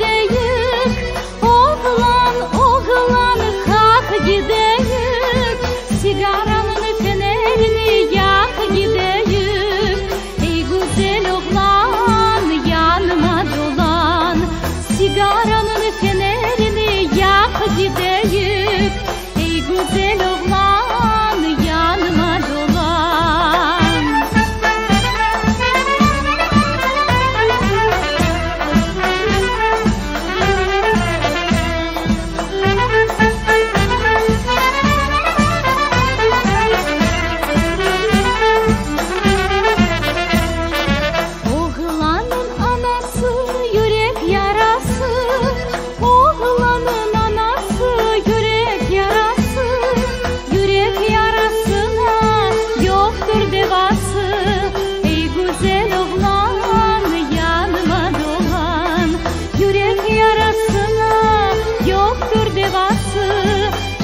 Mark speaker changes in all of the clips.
Speaker 1: gideyik, oğlan oğlan kalk gideyik, sigaranın fenerini yak gideyik. Ey güzel oğlan yanıma dolan, sigaranın fenerini yak gideyik. Ey güzel oğlan yanıma dolan. Oğlanın anası yürek yarası, oğlanın anası yürek yarası, yürek yarasına yoktur devası. Ey güzel oğlan yanıma dolan, yürek yarasına yoktur devası.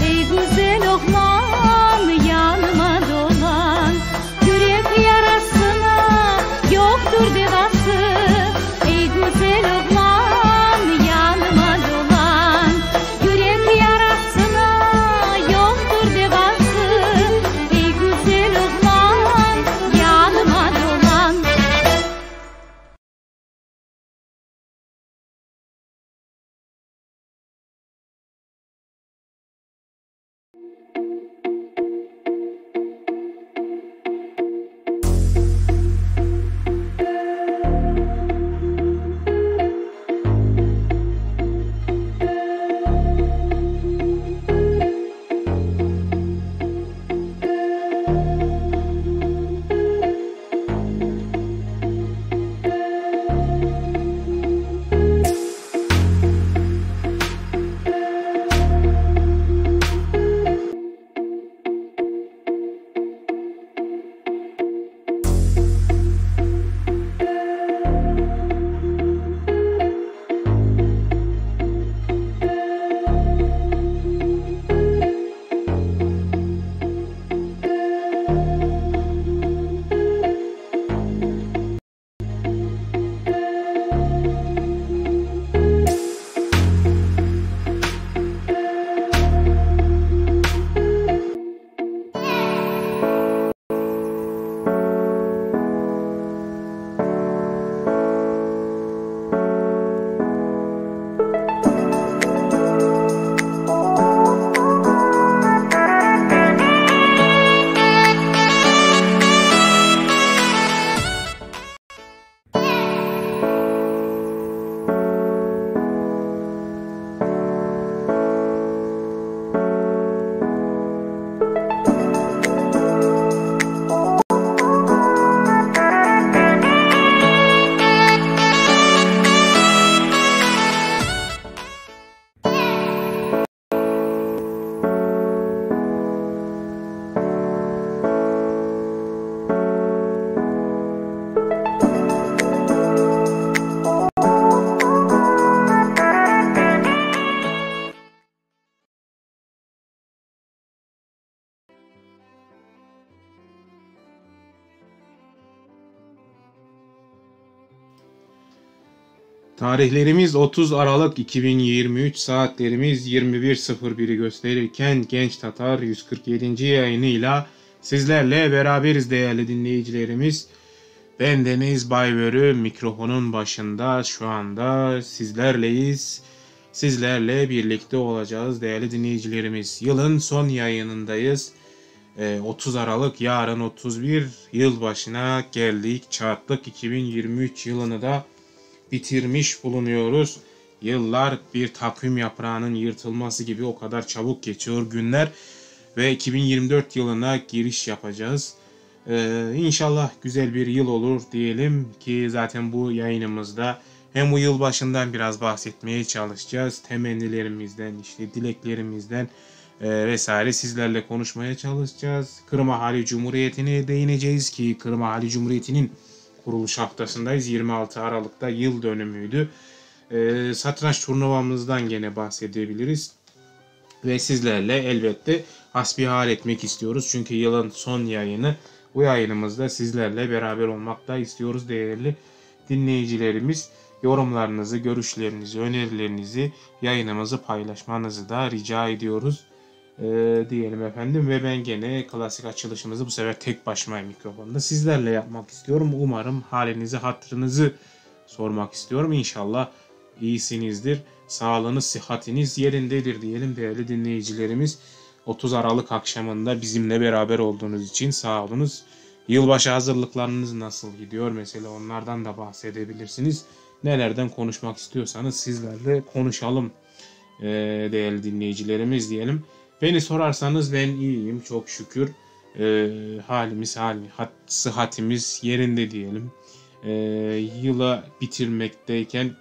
Speaker 1: Ey güzel oğlan yanıma dolan, yürek yarasına yoktur devası. Ey güzel oğlan yanıma dolan, yürek yarasına yoktur devası. Ey güzel oğlan yanıma dolan.
Speaker 2: Tarihlerimiz 30 Aralık 2023, saatlerimiz 21.01'i gösterirken Genç Tatar 147. yayınıyla sizlerle beraberiz değerli dinleyicilerimiz. Ben Deniz Baybörü, mikrofonun başında şu anda sizlerleyiz. Sizlerle birlikte olacağız değerli dinleyicilerimiz. Yılın son yayınındayız. 30 Aralık, yarın 31 yılbaşına geldik, çattık. 2023 yılını da bitirmiş bulunuyoruz. Yıllar bir takvim yaprağının yırtılması gibi o kadar çabuk geçiyor günler ve 2024 yılına giriş yapacağız. İnşallah güzel bir yıl olur diyelim ki zaten bu yayınımızda hem bu yılbaşından biraz bahsetmeye çalışacağız. Temennilerimizden, işte dileklerimizden vesaire sizlerle konuşmaya çalışacağız. Kırım Ahali Cumhuriyeti'ne değineceğiz ki Kırım Ahali Cumhuriyeti'nin kuruluş haftasındayız. 26 Aralık'ta yıl dönümüydü. Satranç turnuvamızdan gene bahsedebiliriz. Ve sizlerle elbette hasbihal etmek istiyoruz. Çünkü yılın son yayını. Bu yayınımızda sizlerle beraber olmak da istiyoruz değerli dinleyicilerimiz. yorumlarınızı, görüşlerinizi, önerilerinizi yayınımızı paylaşmanızı da rica ediyoruz. Diyelim efendim ve ben gene klasik açılışımızı bu sefer tek başıma mikrofonda sizlerle yapmak istiyorum. Umarım halinizi, hatırınızı sormak istiyorum. İnşallah iyisinizdir. Sağlığınız, sıhhatiniz yerindedir diyelim değerli dinleyicilerimiz. 30 Aralık akşamında bizimle beraber olduğunuz için sağ olunuz. Yılbaşı hazırlıklarınız nasıl gidiyor? Mesela onlardan da bahsedebilirsiniz. Nelerden konuşmak istiyorsanız sizlerle konuşalım değerli dinleyicilerimiz diyelim. Beni sorarsanız ben iyiyim çok şükür. Halimiz, sıhhatimiz yerinde diyelim. Yıla bitirmekteyken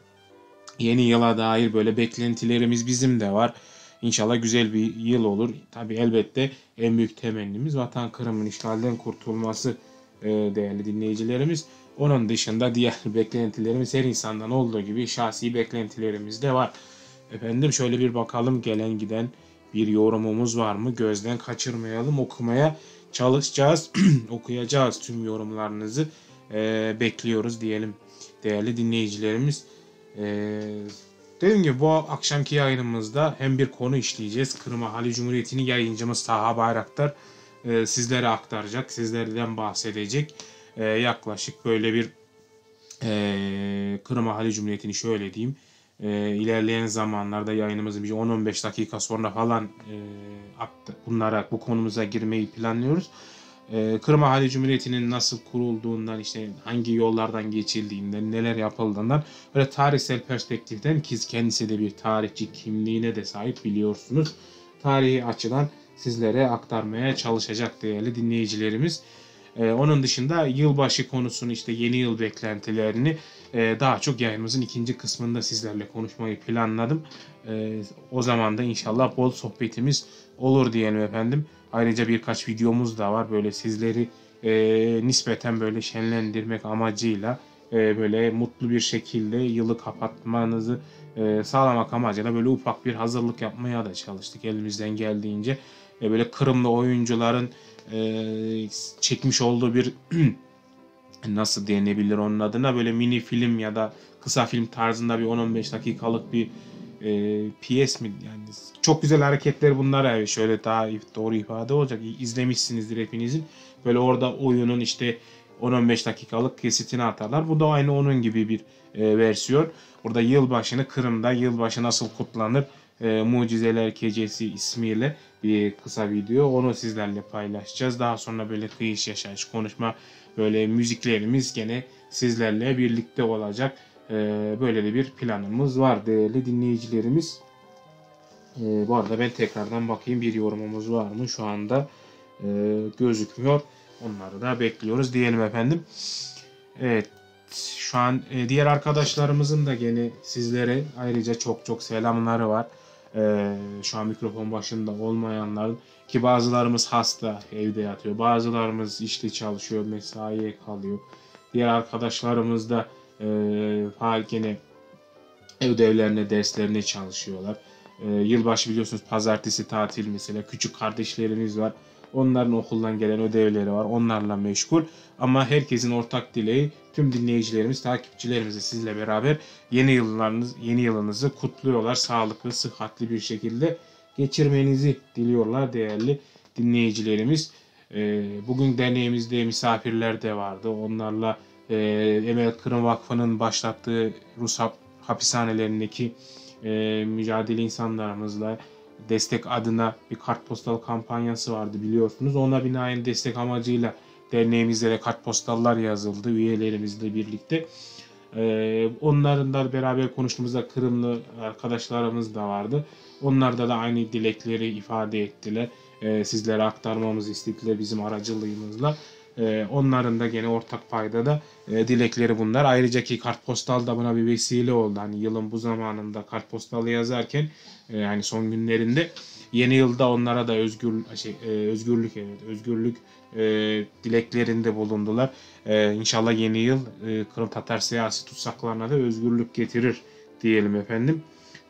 Speaker 2: yeni yıla dair böyle beklentilerimiz bizim de var. İnşallah güzel bir yıl olur. Tabii elbette en büyük temennimiz Vatan Kırım'ın işgalden kurtulması değerli dinleyicilerimiz. Onun dışında diğer beklentilerimiz her insandan olduğu gibi şahsi beklentilerimiz de var. Efendim şöyle bir bakalım gelen giden bir yorumumuz var mı? Gözden kaçırmayalım. Okumaya çalışacağız. Okuyacağız tüm yorumlarınızı. Bekliyoruz diyelim değerli dinleyicilerimiz. Dediğim gibi bu akşamki yayınımızda hem bir konu işleyeceğiz. Kırım Ahali Cumhuriyeti'ni yayıncımız Taha Bayraktar sizlere aktaracak. Sizlerden bahsedecek. Yaklaşık böyle bir Kırım Ahali Cumhuriyeti'ni şöyle diyeyim. İlerleyen zamanlarda yayınımızın bir 10-15 dakika sonra falan bu konumuza girmeyi planlıyoruz. Kırım Ahali Cumhuriyeti'nin nasıl kurulduğundan, işte hangi yollardan geçildiğinden, neler yapıldığından böyle tarihsel perspektiften, ki kendisi de bir tarihçi kimliğine de sahip biliyorsunuz. Tarihi açıdan sizlere aktarmaya çalışacak değerli dinleyicilerimiz. Onun dışında yılbaşı konusunu, işte yeni yıl beklentilerini daha çok yayınımızın ikinci kısmında sizlerle konuşmayı planladım. O zaman da inşallah bol sohbetimiz olur diyelim efendim. Ayrıca birkaç videomuz da var. Böyle sizleri nispeten böyle şenlendirmek amacıyla böyle mutlu bir şekilde yılı kapatmanızı sağlamak amacıyla böyle ufak bir hazırlık yapmaya da çalıştık elimizden geldiğince. Böyle Kırımlı oyuncuların çekmiş olduğu bir nasıl denebilir onun adına, böyle mini film ya da kısa film tarzında bir 10-15 dakikalık bir piyes mi, yani çok güzel hareketler bunlar, yani şöyle daha doğru ifade olacak, izlemişsinizdir hepinizin, böyle orada oyunun işte 10-15 dakikalık kesitini atarlar. Bu da aynı onun gibi bir versiyon. Burada yılbaşını, Kırım'da yılbaşı nasıl kutlanır, Mucizeler Gecesi ismiyle bir kısa video, onu sizlerle paylaşacağız. Daha sonra böyle kıyış yaşayış konuşma, böyle müziklerimiz gene sizlerle birlikte olacak. Böyle de bir planımız var değerli dinleyicilerimiz. Bu arada ben tekrardan bakayım, bir yorumumuz var mı? Şu anda gözükmüyor. Onları da bekliyoruz diyelim efendim. Evet, şu an diğer arkadaşlarımızın da gene sizlere ayrıca çok selamları var. Şu an mikrofon başında olmayanların, ki bazılarımız hasta evde yatıyor, bazılarımız işte çalışıyor, mesaiye kalıyor. Diğer arkadaşlarımız da gene ödevlerine, derslerine çalışıyorlar. Yılbaşı biliyorsunuz pazartesi tatil mesela. Küçük kardeşlerimiz var. Onların okuldan gelen ödevleri var. Onlarla meşgul. Ama herkesin ortak dileği, tüm dinleyicilerimiz, takipçilerimiz sizle beraber yeni yılınızı kutluyorlar. Sağlıklı, sıhhatli bir şekilde geçirmenizi diliyorlar değerli dinleyicilerimiz. Bugün derneğimizde misafirler de vardı. Onlarla Emel Kırım Vakfı'nın başlattığı Rus hapishanelerindeki mücadele insanlarımızla destek adına bir kartpostal kampanyası vardı biliyorsunuz. Ona binaen destek amacıyla derneğimizlere kartpostallar yazıldı üyelerimizle birlikte. Onların da beraber konuştuğumuzda Kırımlı arkadaşlarımız da vardı. Onlar da aynı dilekleri ifade ettiler. Sizlere aktarmamızı istediler bizim aracılığımızla. Onların da gene ortak paydada dilekleri bunlar. Ayrıca ki kartpostal da buna bir vesile oldu. Hani yılın bu zamanında kartpostalı yazarken yani son günlerinde, yeni yılda onlara da özgürlük dileklerinde bulundular. İnşallah yeni yıl Kırım Tatar siyasi tutsaklarına da özgürlük getirir diyelim efendim.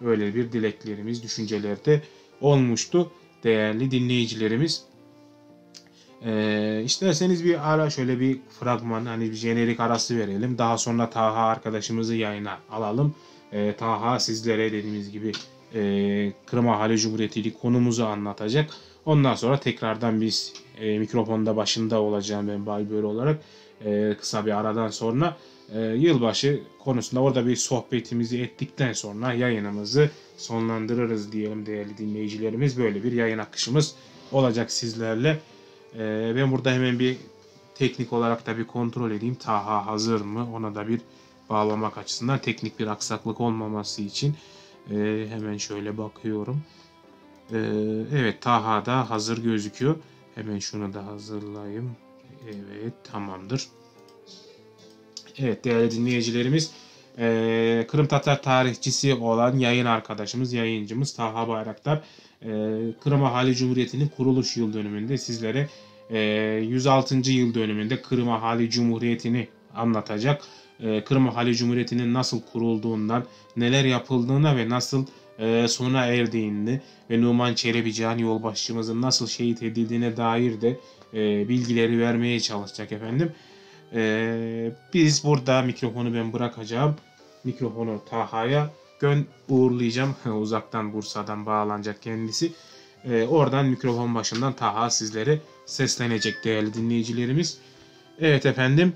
Speaker 2: Öyle bir dileklerimiz, düşüncelerde olmuştu değerli dinleyicilerimiz. İsterseniz bir ara şöyle bir fragman, hani bir jenerik arası verelim. Daha sonra Taha arkadaşımızı yayına alalım. Taha sizlere dediğimiz gibi Kırım Ahali Cumhuriyeti ile konumuzu anlatacak. Ondan sonra tekrardan biz mikrofonda başında olacağım ben Balbör olarak. Kısa bir aradan sonra yılbaşı konusunda orada bir sohbetimizi ettikten sonra yayınımızı sonlandırırız diyelim değerli dinleyicilerimiz. Böyle bir yayın akışımız olacak sizlerle. Ben burada hemen bir teknik olarak da bir kontrol edeyim. Taha hazır mı? Ona da bir bağlamak açısından teknik bir aksaklık olmaması için hemen şöyle bakıyorum. Evet, Taha da hazır gözüküyor. Hemen şunu da hazırlayayım. Evet, tamamdır. Evet değerli dinleyicilerimiz, Kırım Tatar tarihçisi olan yayın arkadaşımız, yayıncımız Taha Bayraktar Kırım Ahali Cumhuriyeti'nin kuruluş yıl dönümünde sizlere 106. yıl dönümünde Kırım Ahali Cumhuriyeti'ni anlatacak. Kırım Ahali Cumhuriyeti'nin nasıl kurulduğundan, neler yapıldığına ve nasıl sona erdiğini ve Numan Çelebican yolbaşçımızın nasıl şehit edildiğine dair de bilgileri vermeye çalışacak efendim. Biz burada mikrofonu ben bırakacağım. Mikrofonu Taha'ya uğurlayacağım. Uzaktan Bursa'dan bağlanacak kendisi. Oradan mikrofon başından Taha sizlere seslenecek değerli dinleyicilerimiz. Evet efendim.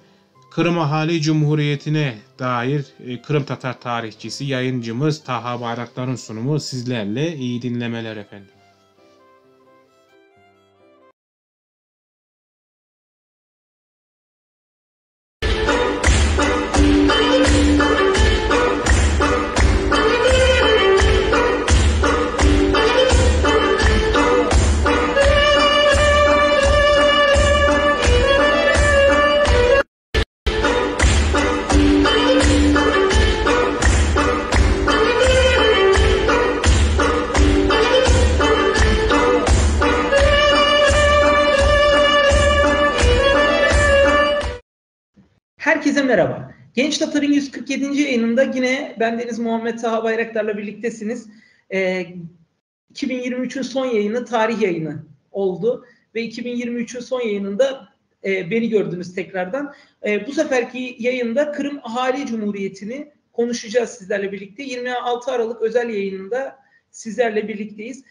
Speaker 2: Kırım Ahali Cumhuriyeti'ne dair Kırım Tatar tarihçisi yayıncımız Taha Bayraktar'ın sunumu sizlerle. İyi dinlemeler efendim.
Speaker 3: Herkese merhaba. Genç Tatar'ın 147. yayınında yine bendeniz Muhammed Taha Bayraktar'la birliktesiniz. 2023'ün son yayını tarih yayını oldu ve 2023'ün son yayınında beni gördünüz tekrardan. Bu seferki yayında Kırım Ahali Cumhuriyeti'ni konuşacağız sizlerle birlikte. 26 Aralık özel yayınında sizlerle birlikteyiz.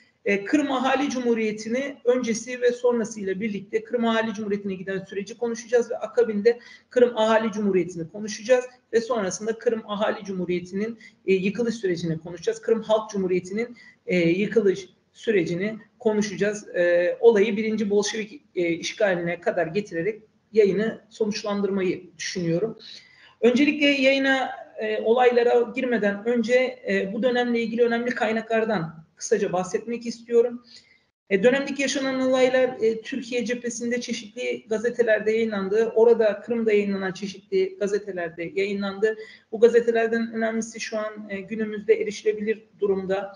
Speaker 3: Kırım Ahali Cumhuriyeti'ni öncesi ve sonrasıyla birlikte Kırım Ahali Cumhuriyeti'ne giden süreci konuşacağız ve akabinde Kırım Ahali Cumhuriyeti'ni konuşacağız ve sonrasında Kırım Ahali Cumhuriyeti'nin yıkılış sürecini konuşacağız. Kırım Halk Cumhuriyeti'nin yıkılış sürecini konuşacağız. Olayı 1. Bolşevik işgaline kadar getirerek yayını sonuçlandırmayı düşünüyorum. Öncelikle yayına olaylara girmeden önce bu dönemle ilgili önemli kaynaklardan kısaca bahsetmek istiyorum. Dönemdeki yaşanan olaylar Türkiye cephesinde çeşitli gazetelerde yayınlandı. Orada Kırım'da yayınlanan çeşitli gazetelerde yayınlandı. Bu gazetelerden önemlisi şu an günümüzde erişilebilir durumda.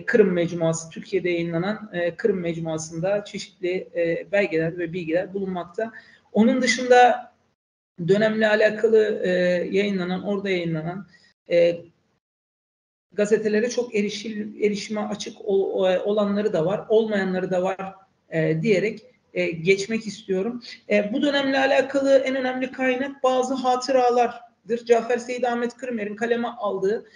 Speaker 3: Kırım Mecmuası, Türkiye'de yayınlanan Kırım Mecmuası'nda çeşitli belgeler ve bilgiler bulunmakta. Onun dışında dönemle alakalı orada yayınlanan gazetelere çok erişime açık olanları da var, olmayanları da var diyerek geçmek istiyorum. Bu dönemle alakalı en önemli kaynak bazı hatıralardır. Cafer Seyit Ahmet Kırmer'in kaleme aldığı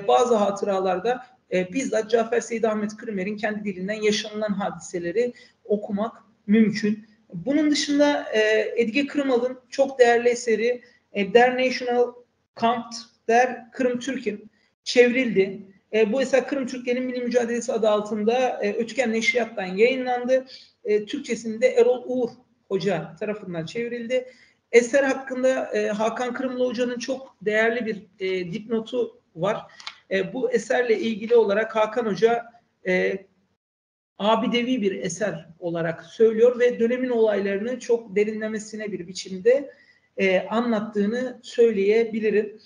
Speaker 3: bazı hatıralarda bizzat Cafer Seyit Ahmet Kırmer'in kendi dilinden yaşanılan hadiseleri okumak mümkün. Bunun dışında Edge Kırmal'ın çok değerli eseri Der National Kampf der Kırım Türk'ün çevrildi. Bu eser Kırım Türklerin Milli Mücadelesi adı altında Ötken Neşriyat'tan yayınlandı. Türkçesinde Erol Uğur Hoca tarafından çevrildi. Eser hakkında Hakan Kırımlı Hoca'nın çok değerli bir dipnotu var. Bu eserle ilgili olarak Hakan Hoca abidevi bir eser olarak söylüyor ve dönemin olaylarını çok derinlemesine bir biçimde anlattığını söyleyebilirim.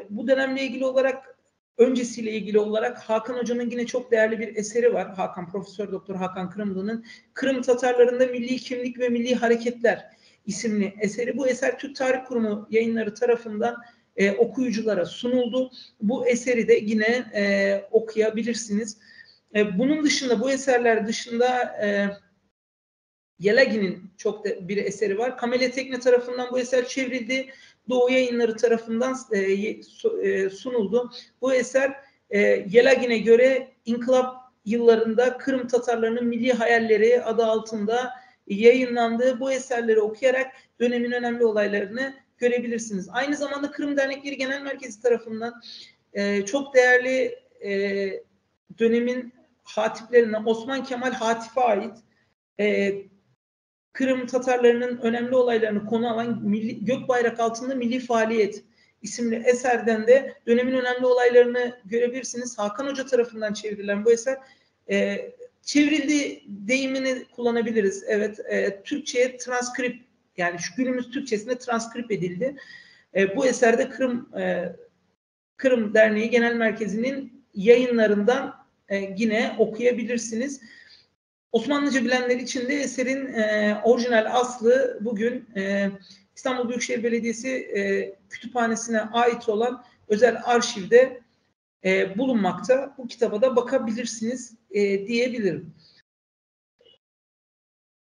Speaker 3: Bu dönemle ilgili olarak, öncesiyle ilgili olarak Hakan Hoca'nın yine çok değerli bir eseri var. Profesör Doktor Hakan Kırımlı'nın Kırım Tatarlarında Milli Kimlik ve Milli Hareketler isimli eseri. Bu eser Türk Tarih Kurumu yayınları tarafından okuyuculara sunuldu. Bu eseri de yine okuyabilirsiniz. Bunun dışında, bu eserler dışında Yelagin'in çok da bir eseri var. Kamile Tekne tarafından bu eser çevrildi. Doğu Yayınları tarafından sunuldu. Bu eser Yelagin'e göre İnkılap yıllarında Kırım Tatarlarının Milli Hayalleri adı altında yayınlandı. Bu eserleri okuyarak dönemin önemli olaylarını görebilirsiniz. Aynı zamanda Kırım Dernekleri Genel Merkezi tarafından çok değerli dönemin hatiplerinden Osman Kemal Hatif'e ait Kırım Tatarlarının önemli olaylarını konu alan Gökbayrak Altında Milli Faaliyet isimli eserden de dönemin önemli olaylarını görebilirsiniz. Hakan Hoca tarafından çevrilen bu eser çevrildi deyimini kullanabiliriz. Evet, Türkçe'ye transkript, yani şu günümüz Türkçesine transkript edildi. Bu eserde Kırım Derneği Genel Merkezi'nin yayınlarından yine okuyabilirsiniz. Osmanlıca bilenler için de eserin orijinal aslı bugün İstanbul Büyükşehir Belediyesi kütüphanesine ait olan özel arşivde bulunmakta. Bu kitaba da bakabilirsiniz diyebilirim.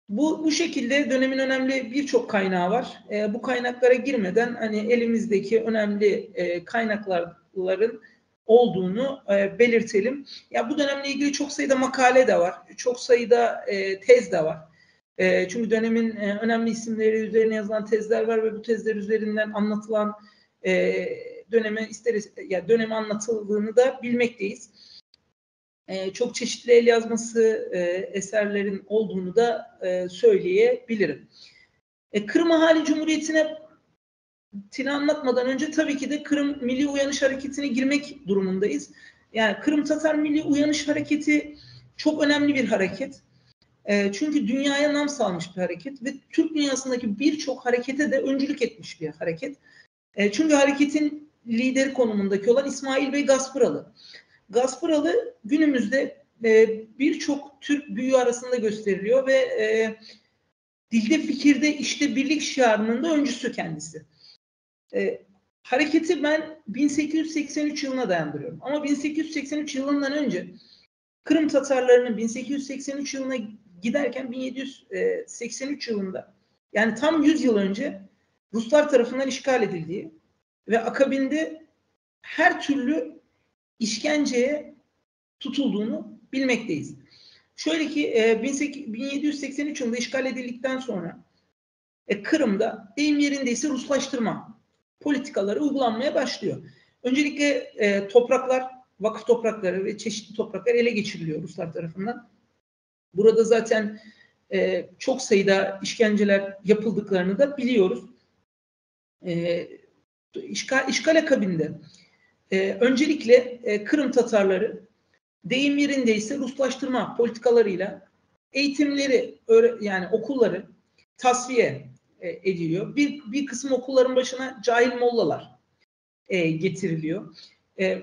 Speaker 3: Bu şekilde dönemin önemli birçok kaynağı var. Bu kaynaklara girmeden hani elimizdeki önemli kaynakların olduğunu belirtelim. Ya bu dönemle ilgili çok sayıda makale de var. Çok sayıda tez de var. Çünkü dönemin önemli isimleri üzerine yazılan tezler var ve bu tezler üzerinden anlatılan dönemi anlatıldığını da bilmekteyiz. Çok çeşitli el yazması eserlerin olduğunu da söyleyebilirim. Kırım Ahali Cumhuriyeti'ni anlatmadan önce tabii ki de Kırım Milli Uyanış Hareketi'ne girmek durumundayız. Yani Kırım Tatar Milli Uyanış Hareketi çok önemli bir hareket. Çünkü dünyaya nam salmış bir hareket ve Türk dünyasındaki birçok harekete de öncülük etmiş bir hareket. Çünkü hareketin lideri konumundaki olan İsmail Bey Gaspıralı. Gaspıralı günümüzde birçok Türk büyüğü arasında gösteriliyor ve dilde, fikirde, işte birlik şiarının da öncüsü kendisi. Hareketi ben 1883 yılına dayandırıyorum. Ama 1883 yılından önce Kırım Tatarlarının 1883 yılına giderken 1783 yılında, yani tam 100 yıl önce Ruslar tarafından işgal edildiği ve akabinde her türlü işkenceye tutulduğunu bilmekteyiz. Şöyle ki 1783 yılında işgal edildikten sonra Kırım'da deyim yerindeyse Ruslaştırma politikaları uygulanmaya başlıyor. Öncelikle topraklar, vakıf toprakları ve çeşitli topraklar ele geçiriliyor Ruslar tarafından. Burada zaten çok sayıda işkenceler yapıldıklarını da biliyoruz. İşgal akabinde öncelikle Kırım Tatarları deyim yerindeyse Ruslaştırma politikalarıyla eğitimleri, yani okulları tasfiye ediliyor. Bir kısım okulların başına cahil mollalar getiriliyor.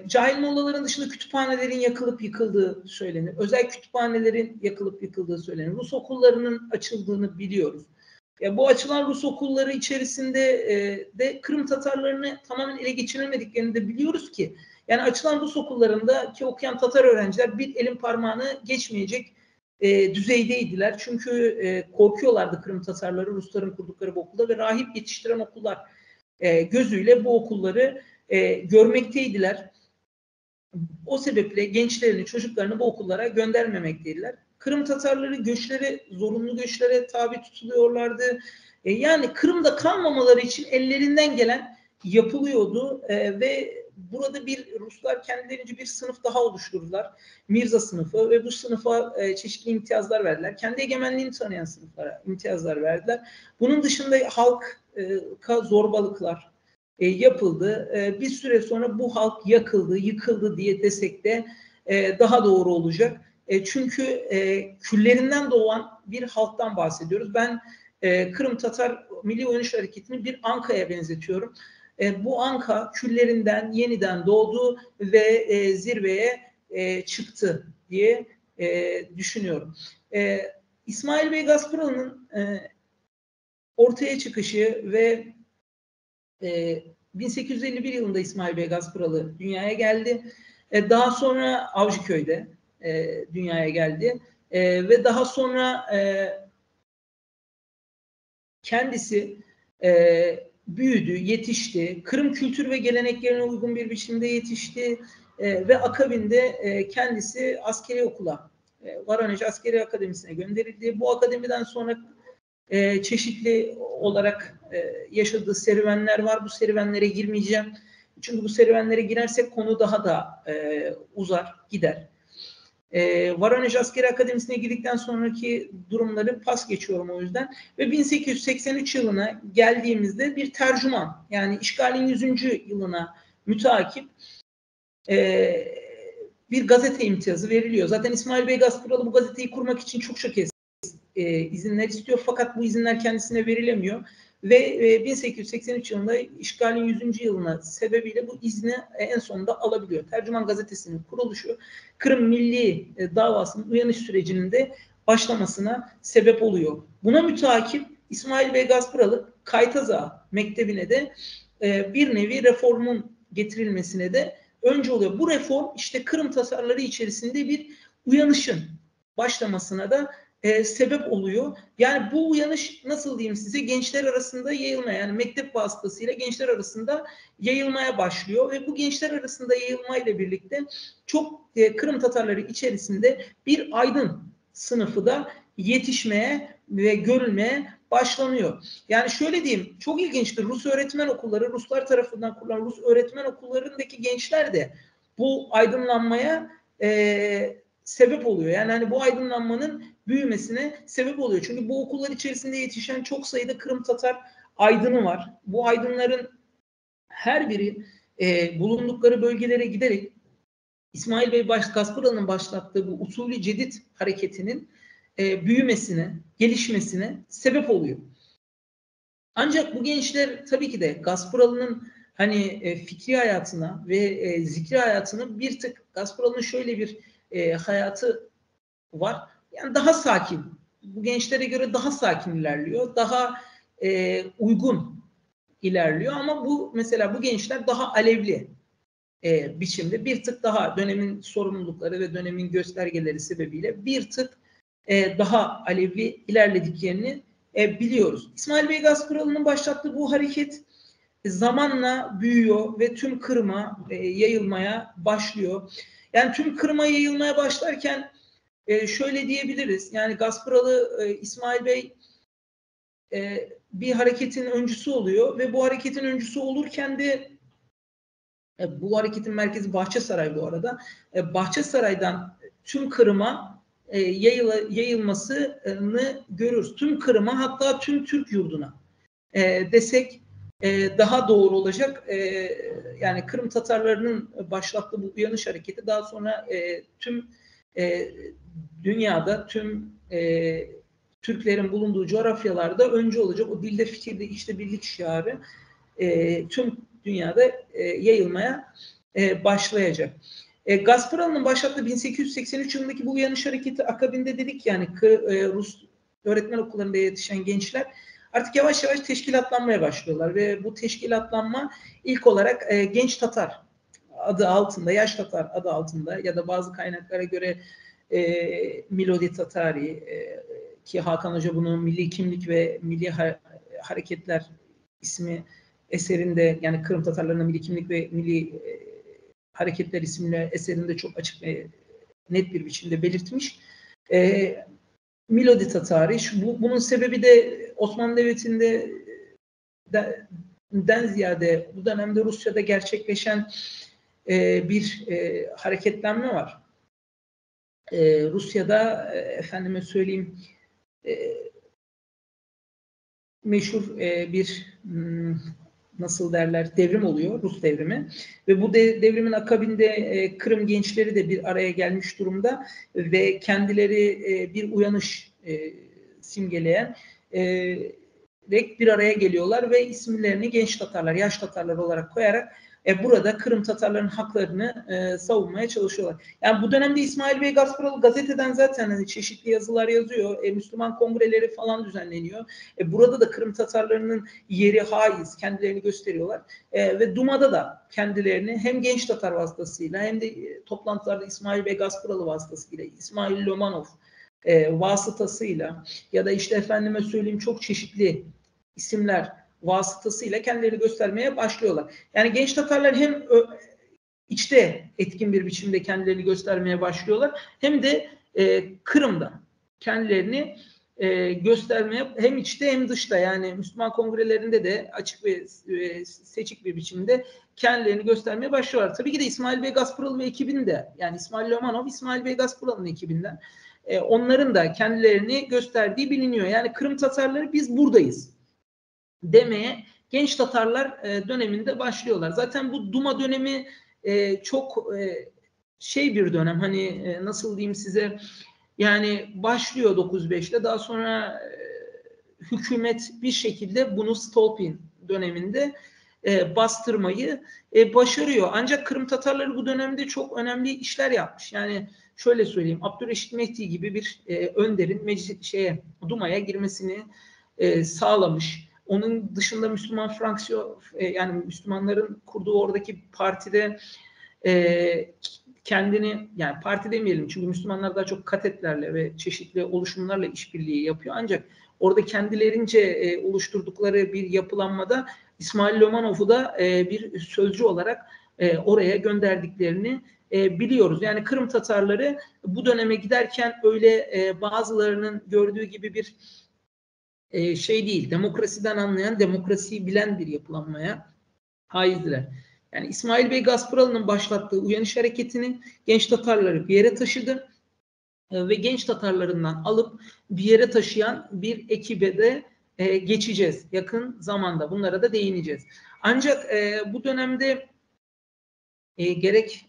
Speaker 3: Cahil mollaların dışında kütüphanelerin yakılıp yıkıldığı söylenir. Özel kütüphanelerin yakılıp yıkıldığı söylenir. Rus okullarının açıldığını biliyoruz. Bu açılan Rus okulları içerisinde de Kırım Tatarlarını tamamen ele geçiremediklerini de biliyoruz ki, yani açılan Rus okullarında ki okuyan Tatar öğrenciler bir elin parmağını geçmeyecek düzeydeydiler. Çünkü korkuyorlardı Kırım Tatarları Rusların kurdukları bu okulda ve rahip yetiştiren okullar gözüyle bu okulları görmekteydiler. O sebeple gençlerini, çocuklarını bu okullara göndermemekteydiler. Kırım Tatarları zorunlu göçlere tabi tutuluyorlardı. Yani Kırım'da kalmamaları için ellerinden gelen yapılıyordu ve burada Ruslar kendilerince bir sınıf daha oluşturdular. Mirza sınıfı ve bu sınıfa çeşitli imtiyazlar verdiler. Kendi egemenliğini tanıyan sınıflara imtiyazlar verdiler. Bunun dışında halka zorbalıklar yapıldı. Bir süre sonra bu halk yakıldı, yıkıldı diye desek de daha doğru olacak. Çünkü küllerinden doğan bir halktan bahsediyoruz. Ben Kırım Tatar Milli Uyanış Hareketi'ni bir ankaya benzetiyorum. Bu anka küllerinden yeniden doğdu ve zirveye çıktı diye düşünüyorum. İsmail Bey Gaspıralı'nın ortaya çıkışı ve 1851 yılında İsmail Bey Gaspıralı dünyaya geldi. Daha sonra Avcıköy'de dünyaya geldi. Ve daha sonra kendisi büyüdü, yetişti. Kırım kültür ve geleneklerine uygun bir biçimde yetişti ve akabinde kendisi askeri okula, Voronej Askeri Akademisi'ne gönderildi. Bu akademiden sonra çeşitli olarak yaşadığı serüvenler var. Bu serüvenlere girmeyeceğim. Çünkü bu serüvenlere girersek konu daha da uzar, gider. Voronej Askeri Akademisi'ne girdikten sonraki durumları pas geçiyorum o yüzden. Ve 1883 yılına geldiğimizde bir tercüman, yani işgalin 100. yılına müteakip bir gazete imtiyazı veriliyor. Zaten İsmail Bey Gaspıralı bu gazeteyi kurmak için çok kez izinler istiyor, fakat bu izinler kendisine verilemiyor. Ve 1883 yılında işgalin 100. yılına sebebiyle bu izni en sonunda alabiliyor. Tercüman Gazetesi'nin kuruluşu Kırım Milli davasının uyanış sürecinin de başlamasına sebep oluyor. Buna müteakip İsmail Bey Gaspıralı Kaytaza Mektebi'ne de bir nevi reformun getirilmesine de önce oluyor. Bu reform işte Kırım tasarları içerisinde bir uyanışın başlamasına da sebep oluyor. Yani bu uyanış, nasıl diyeyim size, gençler arasında yayılmaya, yani mektep vasıtasıyla gençler arasında yayılmaya başlıyor ve bu gençler arasında yayılmayla birlikte çok Kırım Tatarları içerisinde bir aydın sınıfı da yetişmeye ve görülmeye başlanıyor. Yani şöyle diyeyim, çok ilginçtir. Rus öğretmen okulları, Ruslar tarafından kurulan Rus öğretmen okullarındaki gençler de bu aydınlanmaya sebep oluyor. Yani hani bu aydınlanmanın büyümesine sebep oluyor. Çünkü bu okullar içerisinde yetişen çok sayıda Kırım Tatar aydını var. Bu aydınların her biri bulundukları bölgelere giderek İsmail Bey Gaspıralı'nın başlattığı bu usulü cedid hareketinin büyümesine, gelişmesine sebep oluyor. Ancak bu gençler tabii ki de Gaspıralı'nın hani fikri hayatına ve zikri hayatına bir tık, Gaspıralı'nın şöyle bir hayatı var. Yani daha sakin. Bu gençlere göre daha sakin ilerliyor. Daha uygun ilerliyor. Ama bu mesela bu gençler daha alevli biçimde, bir tık daha dönemin sorumlulukları ve dönemin göstergeleri sebebiyle bir tık daha alevli ilerlediklerini biliyoruz. İsmail Bey Gaspıralı'nın başlattığı bu hareket zamanla büyüyor ve tüm Kırım'a yayılmaya başlıyor. Yani tüm Kırım'a yayılmaya başlarken şöyle diyebiliriz. Yani Gaspıralı İsmail Bey bir hareketin öncüsü oluyor ve bu hareketin öncüsü olurken de bu hareketin merkezi Bahçesaray bu arada. Bahçesaray'dan tüm Kırım'a yayılmasını görürüz. Tüm Kırım'a, hatta tüm Türk yurduna desek daha doğru olacak. Yani Kırım Tatarlarının başlattığı bu uyanış hareketi daha sonra tüm dünyada, tüm Türklerin bulunduğu coğrafyalarda öncü olacak. O dilde, fikirde, işte birlik şiarı tüm dünyada yayılmaya başlayacak. Gaspıralı'nın başlattığı 1883 yılındaki bu uyanış hareketi akabinde dedik, yani Rus öğretmen okullarında yetişen gençler artık yavaş yavaş teşkilatlanmaya başlıyorlar ve bu teşkilatlanma ilk olarak Genç Tatar adı altında, Yaş Tatar adı altında ya da bazı kaynaklara göre Milodi Tatari, ki Hakan Hoca bunu Milli Kimlik ve Milli Hareketler ismi eserinde, yani Kırım Tatarlarının Milli Kimlik ve Milli Hareketler isimli eserinde çok açık ve net bir biçimde belirtmiş. Milodi Tatari. Bunun sebebi de Osmanlı Devleti'nde den ziyade bu dönemde Rusya'da gerçekleşen bir hareketlenme var. Rusya'da efendime söyleyeyim meşhur bir nasıl derler, devrim oluyor, Rus devrimi ve bu devrimin akabinde Kırım gençleri de bir araya gelmiş durumda ve kendileri bir uyanış simgeleyen bir araya geliyorlar ve isimlerini Genç Tatarlar, Yaş Tatarlar olarak koyarak burada Kırım Tatarların haklarını savunmaya çalışıyorlar. Yani bu dönemde İsmail Bey Gaspıralı gazeteden zaten hani çeşitli yazılar yazıyor. Müslüman kongreleri falan düzenleniyor. Burada da Kırım Tatarlarının yeri haiz, kendilerini gösteriyorlar. Ve Duma'da da kendilerini hem Genç Tatar vasıtasıyla hem de toplantılarda İsmail Bey Gaspıralı vasıtasıyla, İsmail Lomanov vasıtasıyla ya da işte efendime söyleyeyim çok çeşitli isimler vasıtasıyla kendilerini göstermeye başlıyorlar. Yani genç Tatarlar hem içte etkin bir biçimde kendilerini göstermeye başlıyorlar, hem de Kırım'da kendilerini göstermeye, hem içte hem dışta, yani Müslüman kongrelerinde de açık ve seçik bir biçimde kendilerini göstermeye başlıyorlar. Tabii ki de İsmail Bey Gasparalı ve ekibinin de, yani İsmail Lomanov, İsmail Bey Gasparalı'nın ekibinden, onların da kendilerini gösterdiği biliniyor. Yani Kırım Tatarları biz buradayız demeye genç Tatarlar döneminde başlıyorlar. Zaten bu Duma dönemi çok bir dönem, hani nasıl diyeyim size, yani başlıyor 905'te, daha sonra hükümet bir şekilde bunu Stolpin döneminde bastırmayı başarıyor. Ancak Kırım Tatarları bu dönemde çok önemli işler yapmış. Yani şöyle söyleyeyim, Abdülreşit Mehdi gibi bir önderin Duma'ya girmesini sağlamış. Onun dışında Müslüman fraksiyon, yani Müslümanların kurduğu oradaki partide kendini, yani parti demeyelim çünkü Müslümanlar daha çok katetlerle ve çeşitli oluşumlarla işbirliği yapıyor. Ancak orada kendilerince oluşturdukları bir yapılanmada İsmail Lomanov'u da bir sözcü olarak oraya gönderdiklerini biliyoruz. Yani Kırım Tatarları bu döneme giderken öyle bazılarının gördüğü gibi bir değil, demokrasiden anlayan, demokrasiyi bilen bir yapılanmaya haizdiler. Yani İsmail Bey Gasparalı'nın başlattığı uyanış hareketini genç Tatarları bir yere taşıdı ve genç Tatarlarından alıp bir yere taşıyan bir ekibe de geçeceğiz yakın zamanda. Bunlara da değineceğiz. Ancak bu dönemde gerek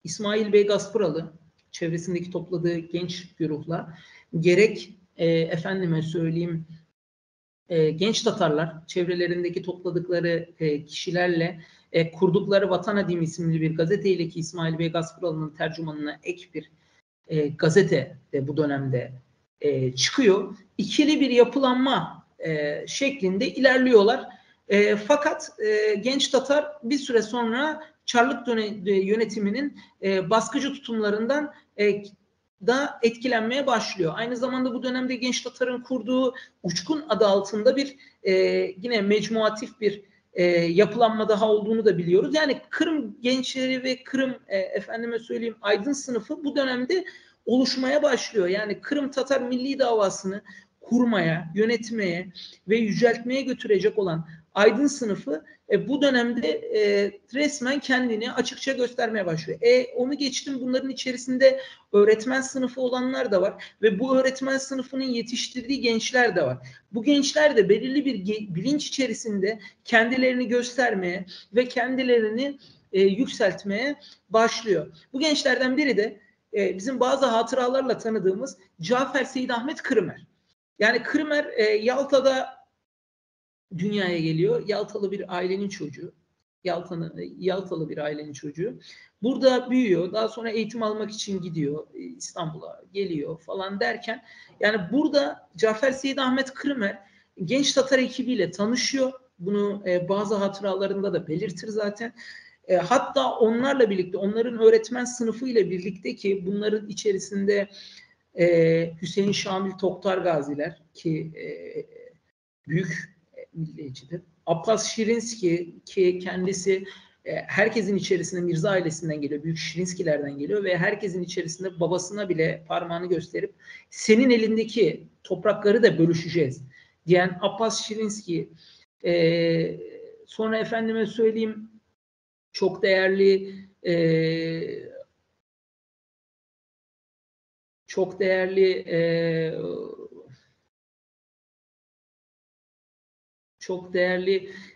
Speaker 3: İsmail Bey Gasparalı çevresindeki topladığı genç güruhla, gerek efendime söyleyeyim genç Tatarlar çevrelerindeki topladıkları kişilerle kurdukları Vatan Adim isimli bir gazeteyle, ki İsmail Bey Gasparalı'nın tercümanına ek bir gazete de bu dönemde çıkıyor. İkili bir yapılanma şeklinde ilerliyorlar. Fakat genç Tatar bir süre sonra Çarlık yönetiminin baskıcı tutumlarından da etkilenmeye başlıyor. Aynı zamanda bu dönemde genç Tatar'ın kurduğu Uçkun adı altında bir yine mecmuatif bir yapılanma daha olduğunu da biliyoruz. Yani Kırım gençleri ve Kırım efendime söyleyeyim aydın sınıfı bu dönemde oluşmaya başlıyor. Yani Kırım Tatar milli davasını kurmaya, yönetmeye ve yüceltmeye götürecek olan aydın sınıfı bu dönemde resmen kendini açıkça göstermeye başlıyor. Onu geçtim, bunların içerisinde öğretmen sınıfı olanlar da var ve bu öğretmen sınıfının yetiştirdiği gençler de var. Bu gençler de belirli bir bilinç içerisinde kendilerini göstermeye ve kendilerini yükseltmeye başlıyor. Bu gençlerden biri de bizim bazı hatıralarla tanıdığımız Cafer Seyit Ahmet Kırımer. Yani Kırımer Yalta'da dünyaya geliyor. Yaltalı bir ailenin çocuğu. Yaltalı bir ailenin çocuğu. Burada büyüyor. Daha sonra eğitim almak için gidiyor. İstanbul'a geliyor falan derken, yani burada Cafer Seyit Ahmet Kırımer genç Tatar ekibiyle tanışıyor. Bunu bazı hatıralarında da belirtir zaten. Hatta onlarla birlikte, onların öğretmen sınıfı ile birlikte, ki bunların içerisinde Hüseyin Şamil Toktar Gaziler, ki büyük milliyetçidir. Abbas Şirinski, ki kendisi herkesin içerisinde Mirza ailesinden geliyor, büyük Şirinskilerden geliyor ve herkesin içerisinde babasına bile parmağını gösterip senin elindeki toprakları da bölüşeceğiz diyen Abbas Şirinski, sonra efendime söyleyeyim çok değerli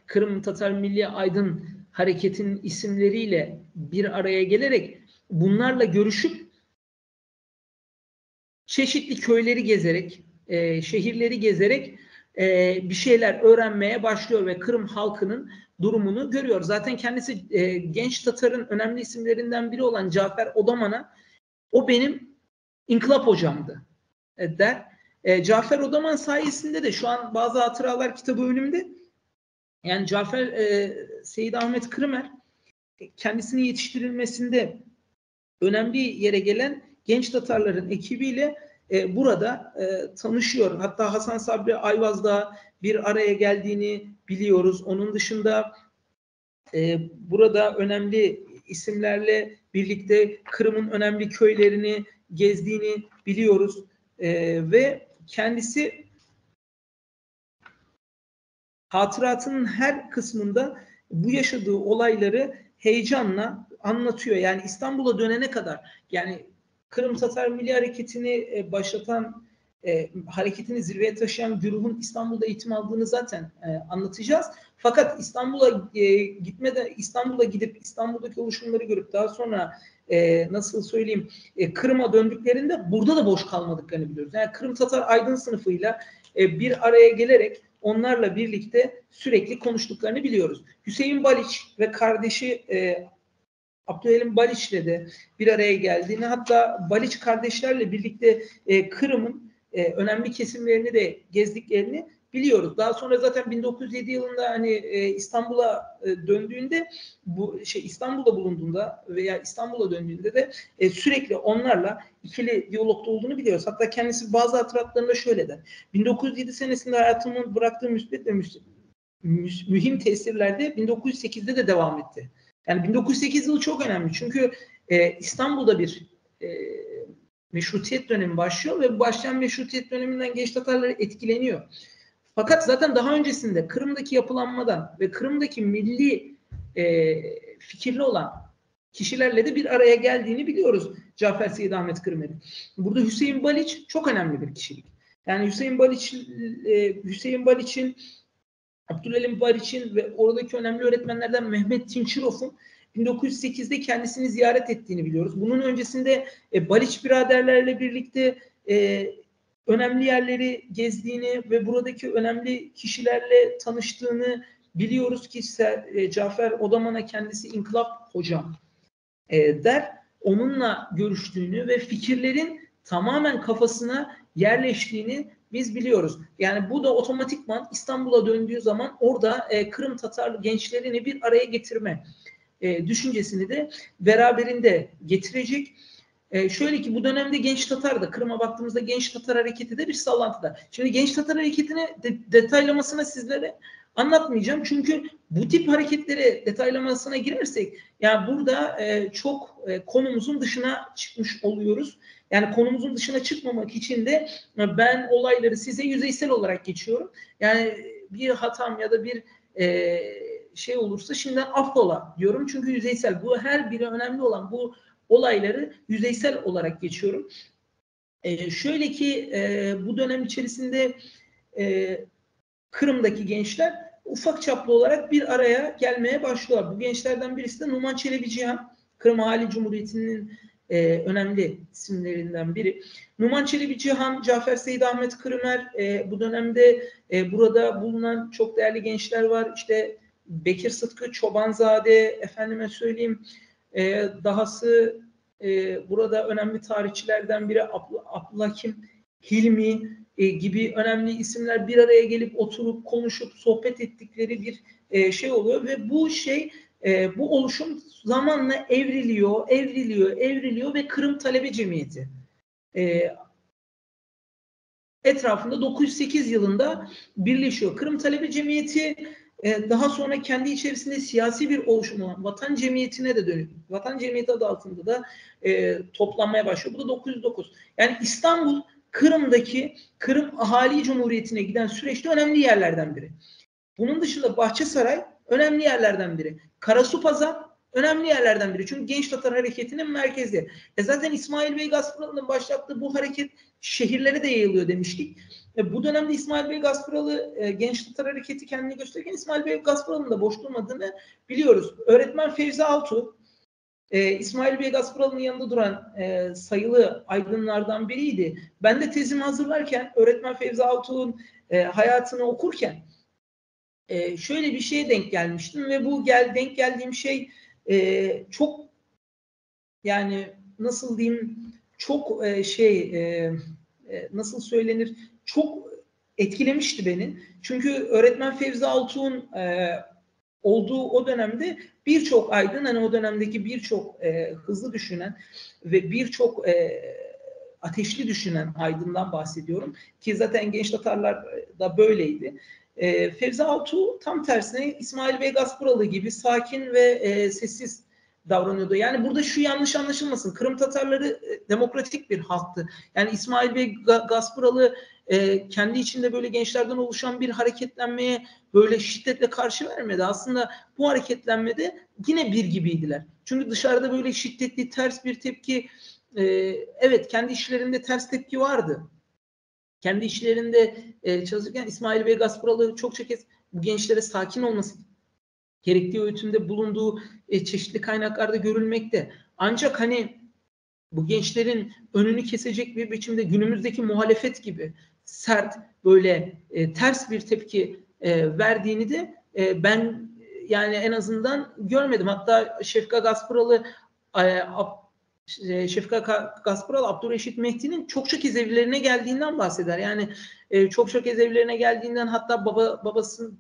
Speaker 3: Kırım Tatar Milli Aydın Hareketi'nin isimleriyle bir araya gelerek, bunlarla görüşüp çeşitli köyleri gezerek, şehirleri gezerek bir şeyler öğrenmeye başlıyor ve Kırım halkının durumunu görüyor. Zaten kendisi genç Tatar'ın önemli isimlerinden biri olan Cafer Odaman'a, o benim inkılap hocamdı der. Cafer Odaman sayesinde de şu an bazı hatıralar kitabı önümde. Yani Cafer Seyit Ahmet Kırımer kendisinin yetiştirilmesinde önemli yere gelen genç Tatarların ekibiyle burada tanışıyor. Hatta Hasan Sabri Ayvaz'da bir araya geldiğini biliyoruz. Onun dışında burada önemli isimlerle birlikte Kırım'ın önemli köylerini gezdiğini biliyoruz. Ve kendisi hatıratının her kısmında bu yaşadığı olayları heyecanla anlatıyor. Yani İstanbul'a dönene kadar, yani Kırım Tatar Milli Hareketi'ni başlatan, hareketini zirveye taşıyan güruhun İstanbul'da eğitim aldığını zaten anlatacağız. Fakat İstanbul'a İstanbul'a gidip İstanbul'daki oluşumları görüp daha sonra nasıl söyleyeyim Kırım'a döndüklerinde burada da boş kalmadıklarını biliyoruz. Yani Kırım Tatar aydın sınıfıyla bir araya gelerek onlarla birlikte sürekli konuştuklarını biliyoruz. Hüseyin Baliç ve kardeşi Abdülelim Baliç'le de bir araya geldiğini, hatta Baliç kardeşlerle birlikte Kırım'ın önemli kesimlerini de gezdiklerini biliyoruz. Daha sonra zaten 1907 yılında hani İstanbul'a döndüğünde, İstanbul'da bulunduğunda veya İstanbul'a döndüğünde de sürekli onlarla ikili diyalogda olduğunu biliyoruz. Hatta kendisi bazı hatıratlarında şöyle der: 1907 senesinde hayatımın bıraktığı müsbet ve mühim tesirlerde 1908'de de devam etti. Yani 1908 yılı çok önemli çünkü İstanbul'da bir meşrutiyet dönemi başlıyor ve bu başlayan meşrutiyet döneminden genç Tatarlar etkileniyor. Fakat zaten daha öncesinde Kırım'daki yapılanmadan ve Kırım'daki milli fikirli olan kişilerle de bir araya geldiğini biliyoruz Cafer Seyyid Ahmet Kırmer'in. Burada Hüseyin Baliç çok önemli bir kişilik. Yani Hüseyin Baliç'in, Abdülelim Baliç'in ve oradaki önemli öğretmenlerden Mehmet Tinçirov'un 1908'de kendisini ziyaret ettiğini biliyoruz. Bunun öncesinde Baliç biraderlerle birlikte önemli yerleri gezdiğini ve buradaki önemli kişilerle tanıştığını biliyoruz ki Cafer Odaman'a kendisi İnkılap Hocam der. Onunla görüştüğünü ve fikirlerin tamamen kafasına yerleştiğini biz biliyoruz. Yani bu da otomatikman İstanbul'a döndüğü zaman orada Kırım Tatar gençlerini bir araya getirme düşüncesini de beraberinde getirecek. Şöyle ki bu dönemde Genç Tatar da, Kırım'a baktığımızda Genç Tatar Hareketi de bir sallantıda. Şimdi Genç Tatar Hareketi'ni detaylamasına sizlere anlatmayacağım. Çünkü bu tip hareketlere detaylamasına girersek yani burada çok konumuzun dışına çıkmış oluyoruz. Yani konumuzun dışına çıkmamak için de ben olayları size yüzeysel olarak geçiyorum. Yani bir hatam ya da bir şey olursa şimdiden affola diyorum. Çünkü yüzeysel. Bu her biri önemli olan bu olayları yüzeysel olarak geçiyorum. Şöyle ki bu dönem içerisinde Kırım'daki gençler ufak çaplı olarak bir araya gelmeye başlıyorlar. Bu gençlerden birisi de Numan Çelebi Cihan, Kırım Ahali Cumhuriyeti'nin önemli isimlerinden biri. Numan Çelebi Cihan, Cafer Seyyid Ahmet Kırmer, bu dönemde burada bulunan çok değerli gençler var. İşte Bekir Sıtkı Çobanzade, efendime söyleyeyim, dahası burada önemli tarihçilerden biri Abdülhakim Hilmi gibi önemli isimler bir araya gelip oturup konuşup sohbet ettikleri bir şey oluyor ve bu oluşum zamanla evriliyor ve Kırım Talebe Cemiyeti etrafında 908 yılında birleşiyor. Kırım Talebe Cemiyeti daha sonra kendi içerisinde siyasi bir oluşum olan Vatan Cemiyeti'ne de dönüyor. Vatan Cemiyeti adı altında da toplanmaya başlıyor. Bu da 909. Yani İstanbul Kırım'daki Kırım Ahali Cumhuriyeti'ne giden süreçte önemli yerlerden biri. Bunun dışında Bahçesaray önemli yerlerden biri. Karasupazar önemli yerlerden biri. Çünkü Genç Tatar Hareketi'nin merkezi. Zaten İsmail Bey Gasparalı'nın başlattığı bu hareket şehirlere de yayılıyor demiştik. Bu dönemde İsmail Bey Gasparalı Genç Tatar Hareketi kendini gösterirken İsmail Bey Gasparalı'nın da boş durmadığını biliyoruz. Öğretmen Fevzi Altuğ İsmail Bey Gasparalı'nın yanında duran sayılı aydınlardan biriydi. Ben de tezimi hazırlarken öğretmen Fevzi Altuğ'un hayatını okurken şöyle bir şeye denk gelmiştim ve bu denk geldiğim şey çok, yani nasıl diyeyim, çok nasıl söylenir, çok etkilemişti beni. Çünkü öğretmen Fevzi Altuğ'un olduğu o dönemde birçok aydın, hani o dönemdeki birçok hızlı düşünen ve birçok ateşli düşünen aydından bahsediyorum. Ki zaten genç Tatarlar da böyleydi. Fevzi Altuğ tam tersine İsmail Bey Gaspuralı gibi sakin ve sessiz davranıyordu. Yani burada şu yanlış anlaşılmasın. Kırım Tatarları demokratik bir halktı. Yani İsmail Bey Gaspuralı kendi içinde böyle gençlerden oluşan bir hareketlenmeye böyle şiddetle karşı vermedi. Aslında bu hareketlenmede yine bir gibiydiler. Çünkü dışarıda böyle şiddetli, ters bir tepki, evet kendi işlerinde ters tepki vardı. Kendi işlerinde çalışırken İsmail Bey Gaspuralı çokça kez bu gençlere sakin olması gerektiği öğütünde bulunduğu çeşitli kaynaklarda görülmekte. Ancak hani bu gençlerin önünü kesecek bir biçimde günümüzdeki muhalefet gibi sert, böyle ters bir tepki verdiğini de ben yani en azından görmedim. Hatta Şefika Gaspuralı Abdülreşit Mehdi'nin çokça kez evlerine geldiğinden bahseder. Yani çokça kez evlerine geldiğinden, hatta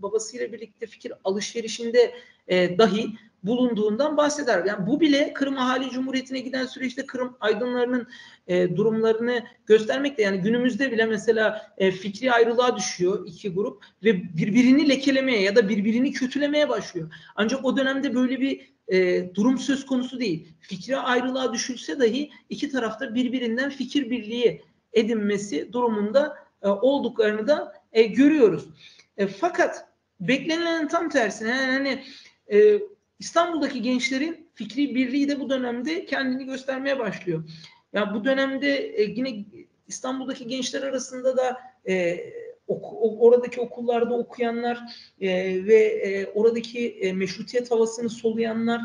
Speaker 3: babasıyla birlikte fikir alışverişinde dahi bulunduğundan bahseder. Yani bu bile Kırım Ahali Cumhuriyeti'ne giden süreçte Kırım aydınlarının durumlarını göstermekte. Yani günümüzde bile mesela fikri ayrılığa düşüyor iki grup ve birbirini lekelemeye ya da birbirini kötülemeye başlıyor. Ancak o dönemde böyle bir durum söz konusu değil. Fikri ayrılığa düşülse dahi iki tarafta birbirinden fikir birliği edinmesi durumunda olduklarını da görüyoruz. Fakat beklenilenin tam tersine, yani hani İstanbul'daki gençlerin fikri birliği de bu dönemde kendini göstermeye başlıyor. Yani bu dönemde yine İstanbul'daki gençler arasında da oradaki okullarda okuyanlar ve oradaki meşrutiyet havasını soluyanlar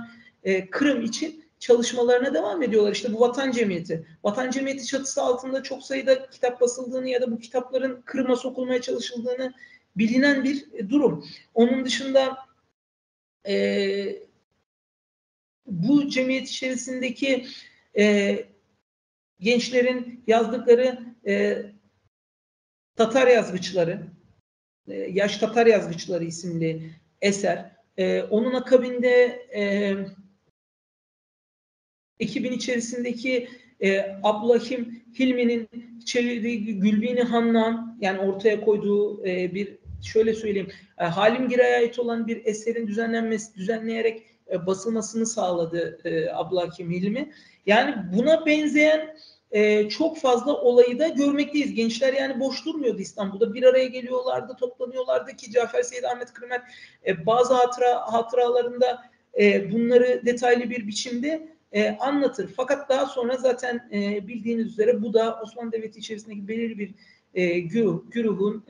Speaker 3: Kırım için çalışmalarına devam ediyorlar. İşte bu Vatan Cemiyeti. Vatan Cemiyeti çatısı altında çok sayıda kitap basıldığını ya da bu kitapların Kırım'a sokulmaya çalışıldığını bilinen bir durum. Onun dışında bu cemiyet içerisindeki gençlerin yazdıkları Tatar Yazgıçları, Yaş Tatar Yazgıçları isimli eser. Onun akabinde ekibin içerisindeki Abdülhakim Hilmi'nin çevirdiği Gülbin-i Hannan, yani ortaya koyduğu bir, şöyle söyleyeyim, Halimgir'e ait olan bir eserin düzenleyerek basılmasını sağladı Abdülhakim Hilmi. Yani buna benzeyen çok fazla olayı da görmekteyiz. Gençler yani boş durmuyordu İstanbul'da. Bir araya geliyorlardı, toplanıyorlardı ki Cafer Seyit Ahmet Kırmer bazı hatıralarında bunları detaylı bir biçimde anlatır. Fakat daha sonra zaten bildiğiniz üzere bu da Osmanlı Devleti içerisindeki belirli bir güruhun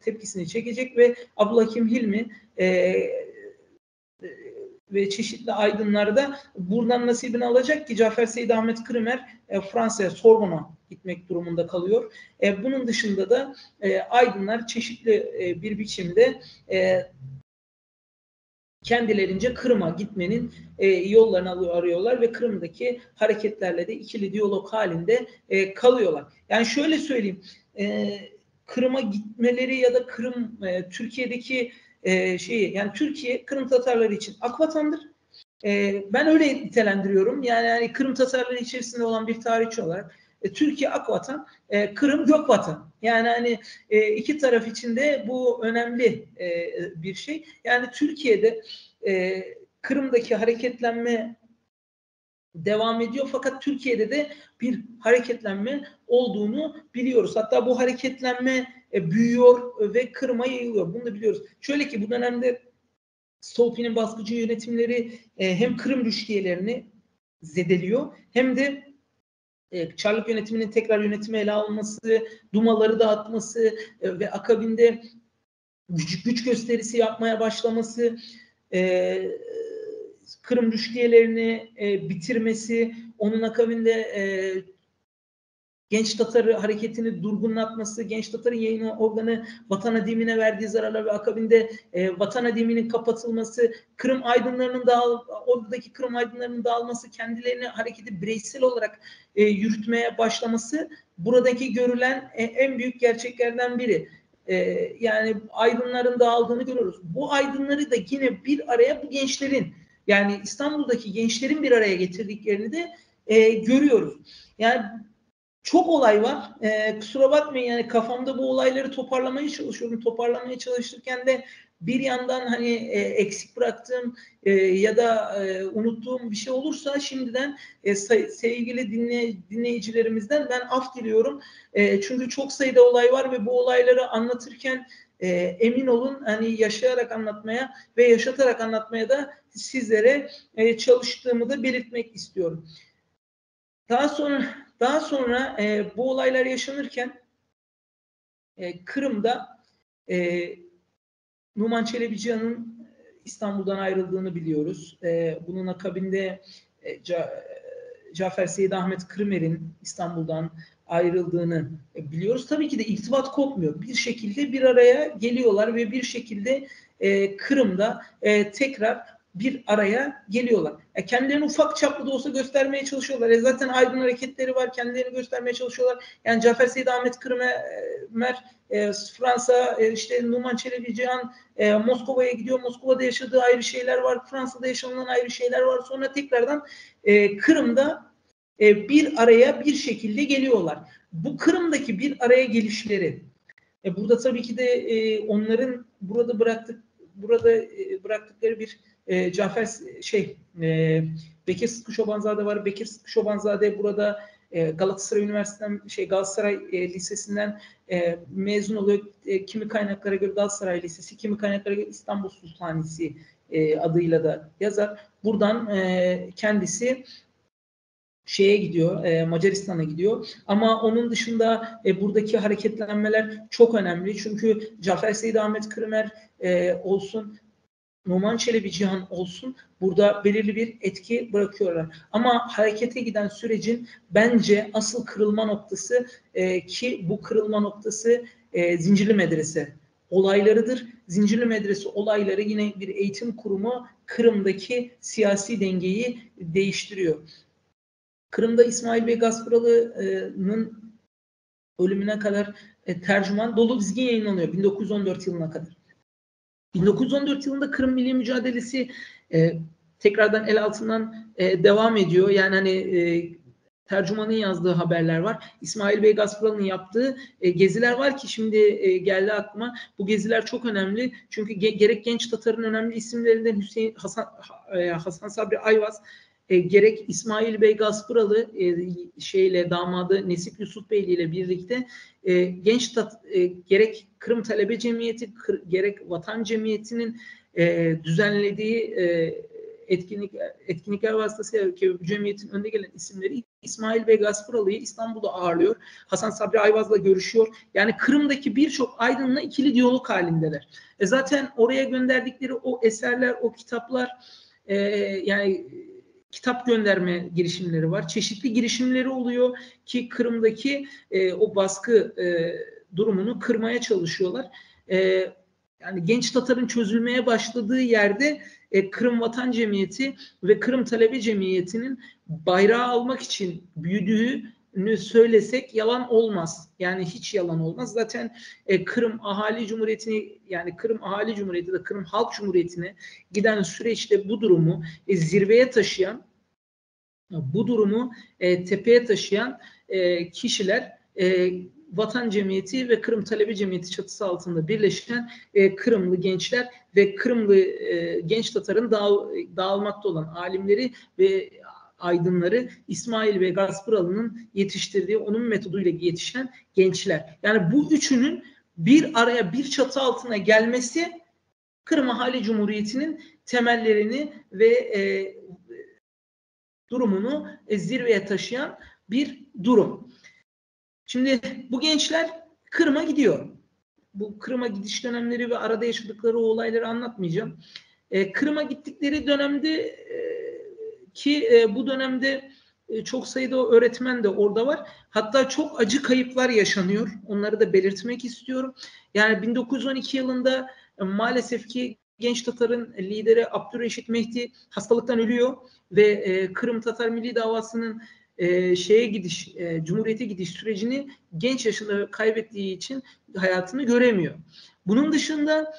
Speaker 3: tepkisini çekecek ve Abdülhakim Hilmi ve çeşitli aydınlar da buradan nasibini alacak ki Cafer Seyit Ahmet Kırmer Fransa'ya, Sorbonne'a gitmek durumunda kalıyor. Bunun dışında da aydınlar çeşitli bir biçimde kendilerince Kırım'a gitmenin yollarını arıyorlar ve Kırım'daki hareketlerle de ikili diyalog halinde kalıyorlar. Yani şöyle söyleyeyim, Kırım'a gitmeleri ya da Kırım Türkiye'deki yani Türkiye Kırım Tatarları için akvatandır. Ben öyle nitelendiriyorum. Yani Kırım Tatarları içerisinde olan bir tarihçi olarak Türkiye akvatan, Kırım gökvatan. Yani hani iki taraf için de bu önemli bir şey. Yani Türkiye'de Kırım'daki hareketlenme devam ediyor, fakat Türkiye'de de bir hareketlenme olduğunu biliyoruz. Hatta bu hareketlenme büyüyor ve Kırım'a yayılıyor. Bunu da biliyoruz. Şöyle ki bu dönemde Stolpi'nin baskıcı yönetimleri hem Kırım rüştiyelerini zedeliyor hem de Çarlık yönetiminin tekrar yönetime ele alması, Dumaları dağıtması ve akabinde güç gösterisi yapmaya başlaması, Kırım rüştiyelerini bitirmesi, onun akabinde Genç Tatarı hareketini durgunlatması, Genç Tatar'ın yayın organı Vatan Adimi'ne verdiği zararlar ve akabinde Vatan Adimi'nin kapatılması, Kırım aydınlarının oradaki Kırım aydınlarının dağılması, kendilerini hareketi bireysel olarak yürütmeye başlaması buradaki görülen en büyük gerçeklerden biri. Yani aydınların dağıldığını görüyoruz. Bu aydınları da yine bir araya bu gençlerin, yani İstanbul'daki gençlerin bir araya getirdiklerini de görüyoruz. Yani çok olay var. Kusura bakmayın, yani kafamda bu olayları toparlamaya çalışıyorum. Toparlamaya çalışırken de bir yandan hani eksik bıraktığım ya da unuttuğum bir şey olursa şimdiden sevgili dinleyicilerimizden ben af diliyorum. Çünkü çok sayıda olay var ve bu olayları anlatırken emin olun hani yaşayarak anlatmaya ve yaşatarak anlatmaya da sizlere çalıştığımı da belirtmek istiyorum. Daha sonra bu olaylar yaşanırken Kırım'da Numan Çelebicahan'ın İstanbul'dan ayrıldığını biliyoruz. Bunun akabinde Cafer Seyit Ahmet Kırmer'in İstanbul'dan ayrıldığını biliyoruz. Tabii ki de irtibat kopmuyor. Bir şekilde bir araya geliyorlar ve bir şekilde Kırım'da tekrar bir araya geliyorlar. Kendilerini ufak çaplı da olsa göstermeye çalışıyorlar. Zaten aydın hareketleri var. Kendilerini göstermeye çalışıyorlar. Yani Cafer Seyit Ahmet Kırmer Fransa, işte Numan Çelebicahan Moskova'ya gidiyor. Moskova'da yaşadığı ayrı şeyler var. Fransa'da yaşanılan ayrı şeyler var. Sonra tekrardan Kırım'da bir araya bir şekilde geliyorlar. Bu Kırım'daki bir araya gelişleri burada tabii ki de onların burada bıraktıkları bir Bekir Sıtkı Çobanzade var. Bekir Sıtkı Çobanzade burada Galatasaray Üniversitesi'nden Galatasaray Lisesi'nden mezun oluyor. Kimi kaynaklara göre Galatasaray Lisesi, kimi kaynaklara göre İstanbul Sultanisi adıyla da yazar. Buradan kendisi gidiyor, Macaristan'a gidiyor. Ama onun dışında buradaki hareketlenmeler çok önemli. Çünkü Cafer Seyit Ahmet Kırmer olsun, Numan Çelebicahan olsun burada belirli bir etki bırakıyorlar. Ama harekete giden sürecin bence asıl kırılma noktası ki bu kırılma noktası Zincirli Medrese olaylarıdır. Zincirli Medrese olayları yine bir eğitim kurumu Kırım'daki siyasi dengeyi değiştiriyor. Kırım'da İsmail Bey Gaspıralı'nın ölümüne kadar tercüman dolu dizgin yayınlanıyor 1914 yılına kadar. 1914 yılında Kırım Milli Mücadelesi tekrardan el altından devam ediyor. Yani hani tercümanın yazdığı haberler var. İsmail Bey Gaspıralı'nın yaptığı geziler var ki şimdi geldi aklıma. Bu geziler çok önemli. Çünkü gerek Genç Tatar'ın önemli isimlerinden Hasan Sabri Ayvaz, gerek İsmail Bey Gaspıralı damadı Nesip Yusuf Beyli ile birlikte gerek Kırım Talebe Cemiyeti gerek Vatan Cemiyeti'nin düzenlediği etkinlikler vasıtasıyla cemiyetin önde gelen isimleri İsmail Bey Gaspıralı'yı İstanbul'da ağırlıyor. Hasan Sabri Ayvaz'la görüşüyor. Yani Kırım'daki birçok aydınla ikili diyalog halindeler. Zaten oraya gönderdikleri o eserler, o kitaplar yani kitap gönderme girişimleri var. Çeşitli girişimleri oluyor ki Kırım'daki o baskı durumunu kırmaya çalışıyorlar. Yani Genç Tatar'ın çözülmeye başladığı yerde Kırım Vatan Cemiyeti ve Kırım Talebe Cemiyeti'nin bayrağı almak için büyüdüğünü söylesek yalan olmaz. Yani hiç yalan olmaz. Zaten Kırım Ahali Cumhuriyeti'ni yani Kırım Ahali Cumhuriyeti de Kırım Halk Cumhuriyeti'ne giden süreçte bu durumu zirveye taşıyan, bu durumu tepeye taşıyan kişiler Vatan Cemiyeti ve Kırım Talebe Cemiyeti çatısı altında birleşen Kırımlı gençler ve Kırımlı Genç Tatar'ın dağılmakta olan alimleri ve aydınları İsmail Bey Gaspıralı'nın yetiştirdiği, onun metoduyla yetişen gençler. Yani bu üçünün bir araya, bir çatı altına gelmesi Kırım Ahali Cumhuriyeti'nin temellerini ve durumunu zirveye taşıyan bir durum. Şimdi bu gençler Kırım'a gidiyor. Bu Kırım'a gidiş dönemleri ve arada yaşadıkları o olayları anlatmayacağım. Kırım'a gittikleri dönemde bu dönemde çok sayıda öğretmen de orada var. Hatta çok acı kayıplar yaşanıyor. Onları da belirtmek istiyorum. Yani 1912 yılında maalesef ki Genç Tatar'ın lideri Abdülreşit Mehdi hastalıktan ölüyor ve Kırım Tatar Milli Davası'nın Cumhuriyete gidiş sürecini genç yaşında kaybettiği için hayatını göremiyor. Bunun dışında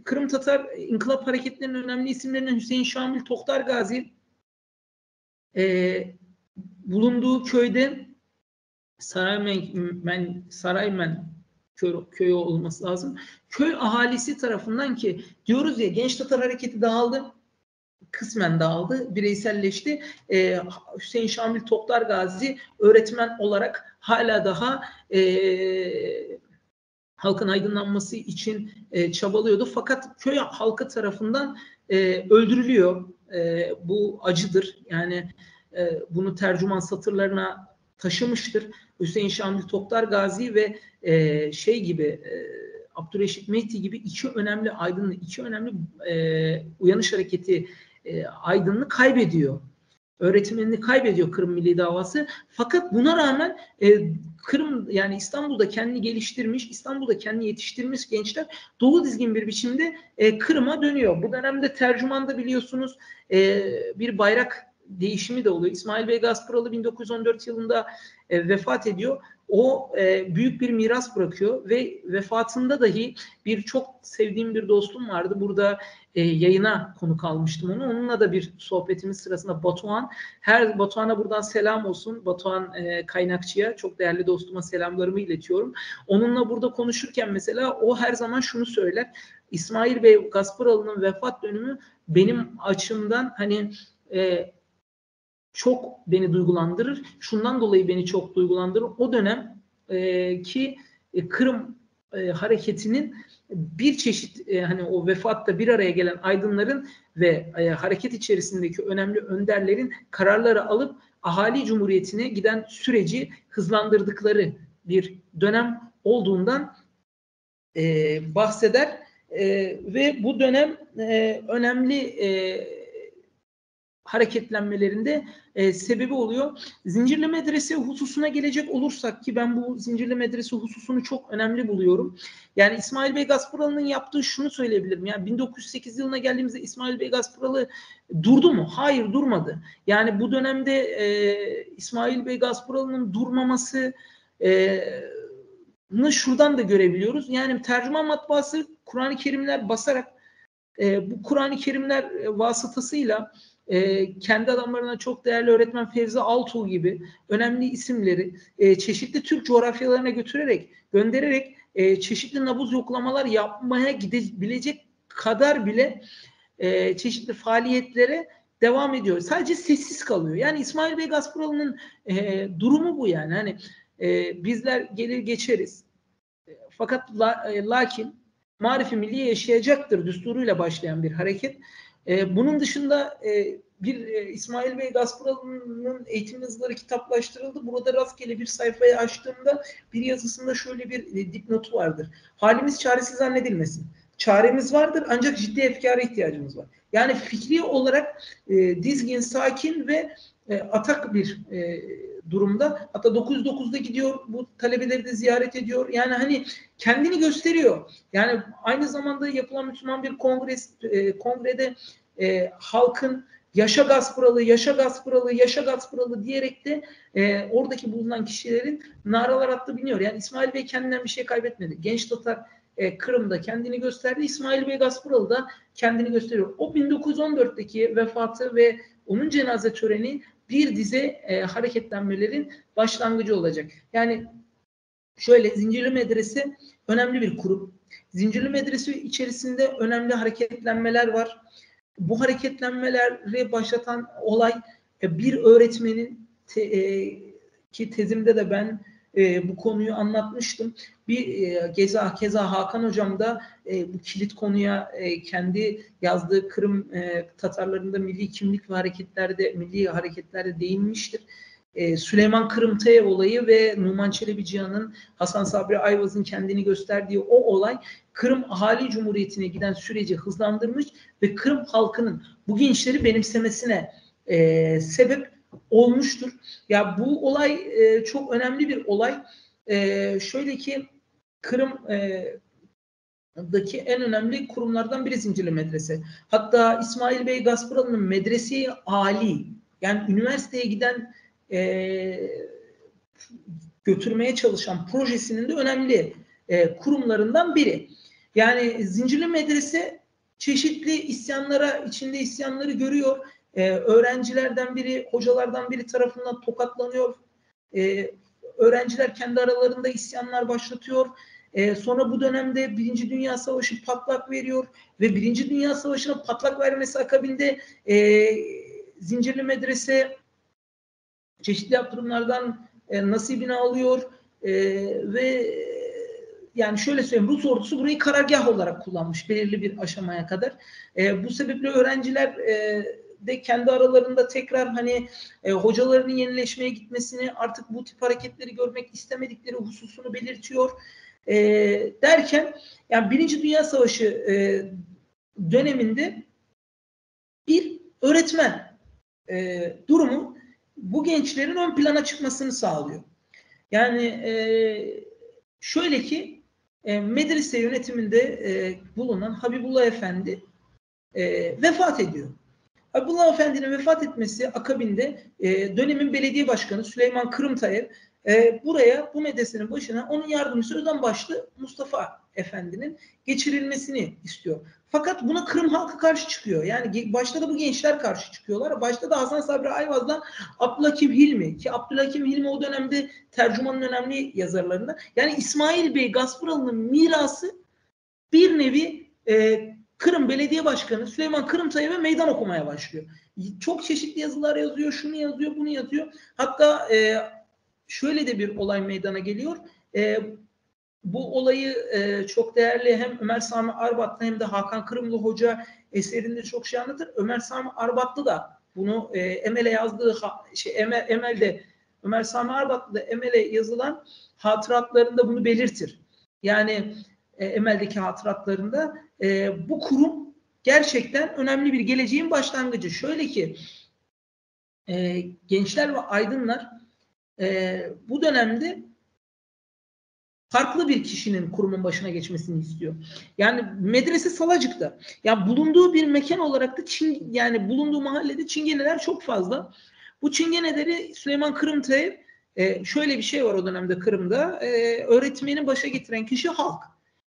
Speaker 3: Kırım Tatar İnkılap Hareketlerinin önemli isimlerinden Hüseyin Şamil Tohtar Gazi bulunduğu köyde Saraymen köyü olması lazım. Köy ahalisi tarafından, ki diyoruz ya Genç Tatar Hareketi dağıldı. Kısmen dağıldı, bireyselleşti. Hüseyin Şamil Toktar Gazi öğretmen olarak hala daha halkın aydınlanması için çabalıyordu. Fakat köy halkı tarafından öldürülüyor. Bu acıdır. Yani bunu tercüman satırlarına taşımıştır. Hüseyin Şamil Toktar Gazi ve Abdülreşit Mehdi gibi iki önemli aydınlı, iki önemli uyanış hareketi aydınını kaybediyor. Öğretmenini kaybediyor Kırım Milli Davası. Fakat buna rağmen Kırım, yani İstanbul'da kendini geliştirmiş, İstanbul'da kendini yetiştirmiş gençler dolu dizgin bir biçimde Kırım'a dönüyor. Bu dönemde tercümanda biliyorsunuz bir bayrak değişimi de oluyor. İsmail Bey Gaspıralı 1914 yılında vefat ediyor. O büyük bir miras bırakıyor ve vefatında dahi çok sevdiğim bir dostum vardı. Burada yayına konuk almıştım onu. Onunla da bir sohbetimiz sırasında Batuhan'a buradan selam olsun. Batuhan Kaynakçı'ya, çok değerli dostuma selamlarımı iletiyorum. Onunla burada konuşurken mesela o her zaman şunu söyler. İsmail Bey Gaspıralı'nın vefat dönümü benim açımdan çok beni duygulandırır. Şundan dolayı beni çok duygulandırır. O dönem ki Kırım hareketinin bir çeşit o vefatta bir araya gelen aydınların ve hareket içerisindeki önemli önderlerin kararları alıp ahali cumhuriyetine giden süreci hızlandırdıkları bir dönem olduğundan bahseder ve bu dönem önemli hareketlenmelerinde sebebi oluyor. Zincirli Medrese hususuna gelecek olursak, ki ben bu Zincirli Medrese hususunu çok önemli buluyorum. Yani İsmail Bey Gaspıralı'nın yaptığı şunu söyleyebilirim. Yani 1908 yılına geldiğimizde İsmail Bey Gaspıralı durdu mu? Hayır, durmadı. Yani bu dönemde İsmail Bey Gaspıralı'nın durmaması şuradan da görebiliyoruz. Yani tercüman matbaası Kur'an-ı Kerimler basarak bu Kur'an-ı Kerimler vasıtasıyla kendi adamlarına çok değerli öğretmen Fevzi Altuğ gibi önemli isimleri çeşitli Türk coğrafyalarına göndererek çeşitli nabız yoklamalar yapmaya gidebilecek kadar bile çeşitli faaliyetlere devam ediyor. Sadece sessiz kalıyor. Yani İsmail Bey Gaspıralı'nın durumu bu yani. Hani bizler gelir geçeriz. Fakat lakin Marif-i Milliye yaşayacaktır düsturuyla başlayan bir hareket. Bunun dışında İsmail Bey Gaspıralı'nın eğitim yazıları kitaplaştırıldı. Burada rastgele bir sayfayı açtığımda bir yazısında şöyle bir dipnotu vardır. Halimiz çaresiz zannedilmesin. Çaremiz vardır ancak ciddi efkara ihtiyacımız var. Yani fikri olarak dizgin, sakin ve atak bir durumda. Hatta 909'da gidiyor, bu talebeleri de ziyaret ediyor. Yani kendini gösteriyor. Yani aynı zamanda yapılan Müslüman bir kongrede halkın yaşa Gaspıralı, yaşa Gaspıralı, yaşa Gaspıralı diyerek de oradaki bulunan kişilerin naralar attı biniyor. Yani İsmail Bey kendinden bir şey kaybetmedi. Genç Tatar Kırım'da kendini gösterdi. İsmail Bey Gaspıralı da kendini gösteriyor. O 1914'teki vefatı ve onun cenaze töreni bir dizi hareketlenmelerin başlangıcı olacak. Yani şöyle, Zincirli Medrese önemli bir kurum. Zincirli Medrese içerisinde önemli hareketlenmeler var. Bu hareketlenmeleri başlatan olay bir öğretmenin ki tezimde de ben bu konuyu anlatmıştım. Keza Hakan Hocam da bu kilit konuya kendi yazdığı Kırım Tatarlarında milli kimlik ve milli hareketlerde değinmiştir. Süleyman Kırımtayev olayı ve Numan Çelebi Cihan'ın, Hasan Sabri Ayvaz'ın kendini gösterdiği o olay Kırım Ahali Cumhuriyeti'ne giden süreci hızlandırmış ve Kırım halkının bu gençleri benimsemesine sebep olmuştur. Ya bu olay çok önemli bir olay. Şöyle ki Kırım'daki en önemli kurumlardan biri Zincirli Medrese. Hatta İsmail Bey Gaspıralı'nın medrese-i âli, yani üniversiteye giden götürmeye çalışan projesinin de önemli kurumlarından biri. Yani Zincirli Medrese çeşitli içinde isyanları görüyor. Öğrencilerden biri, hocalardan biri tarafından tokatlanıyor. Öğrenciler kendi aralarında isyanlar başlatıyor. Sonra bu dönemde Birinci Dünya Savaşı patlak veriyor ve Birinci Dünya Savaşı'nın patlak vermesi akabinde Zincirli Medrese çeşitli yaptırımlardan nasibini alıyor ve yani şöyle söyleyeyim, Rus ordusu burayı karargah olarak kullanmış belirli bir aşamaya kadar. Bu sebeple öğrenciler de kendi aralarında tekrar hani hocalarının yenileşmeye gitmesini, artık bu tip hareketleri görmek istemedikleri hususunu belirtiyor. Derken yani Birinci Dünya Savaşı döneminde bir öğretmen durumu bu gençlerin ön plana çıkmasını sağlıyor. Yani şöyle ki medrese yönetiminde bulunan Habibullah Efendi vefat ediyor. Habibullah Efendi'nin vefat etmesi akabinde dönemin belediye başkanı Süleyman Kırımtayev buraya, bu medresenin başına onun yardımcısı Özenbaşlı Mustafa Efendi'nin geçirilmesini istiyor. Fakat buna Kırım halkı karşı çıkıyor. Yani başta da bu gençler karşı çıkıyorlar. Başta da Hasan Sabri Ayvaz'dan Abdülhakim Hilmi, ki Abdülhakim Hilmi o dönemde tercümanın önemli yazarlarından. Yani İsmail Bey Gaspıralı'nın mirası bir nevi Kırım Belediye Başkanı Süleyman Kırımtayev'e meydan okumaya başlıyor. Çok çeşitli yazılar yazıyor, şunu yazıyor, bunu yazıyor. Hatta şöyle de bir olay meydana geliyor. Bu olayı çok değerli hem Ömer Sami Arbatlı hem de Hakan Kırımlı Hoca eserinde çok şey anlatır. Ömer Sami Arbatlı da bunu Emel'e yazdığı Emel'de Ömer Sami Arbatlı da Emel'e yazılan hatıratlarında bunu belirtir. Yani Emel'deki hatıratlarında bu kurum gerçekten önemli bir geleceğin başlangıcı. Şöyle ki gençler ve aydınlar bu dönemde farklı bir kişinin kurumun başına geçmesini istiyor. Yani medrese Salacık'ta. Ya bulunduğu bir mekan olarak da yani bulunduğu mahallede çingeneler çok fazla. Bu çingeneleri Süleyman Kırımtayev şöyle bir şey var o dönemde Kırım'da. Öğretmeni başa getiren kişi halk.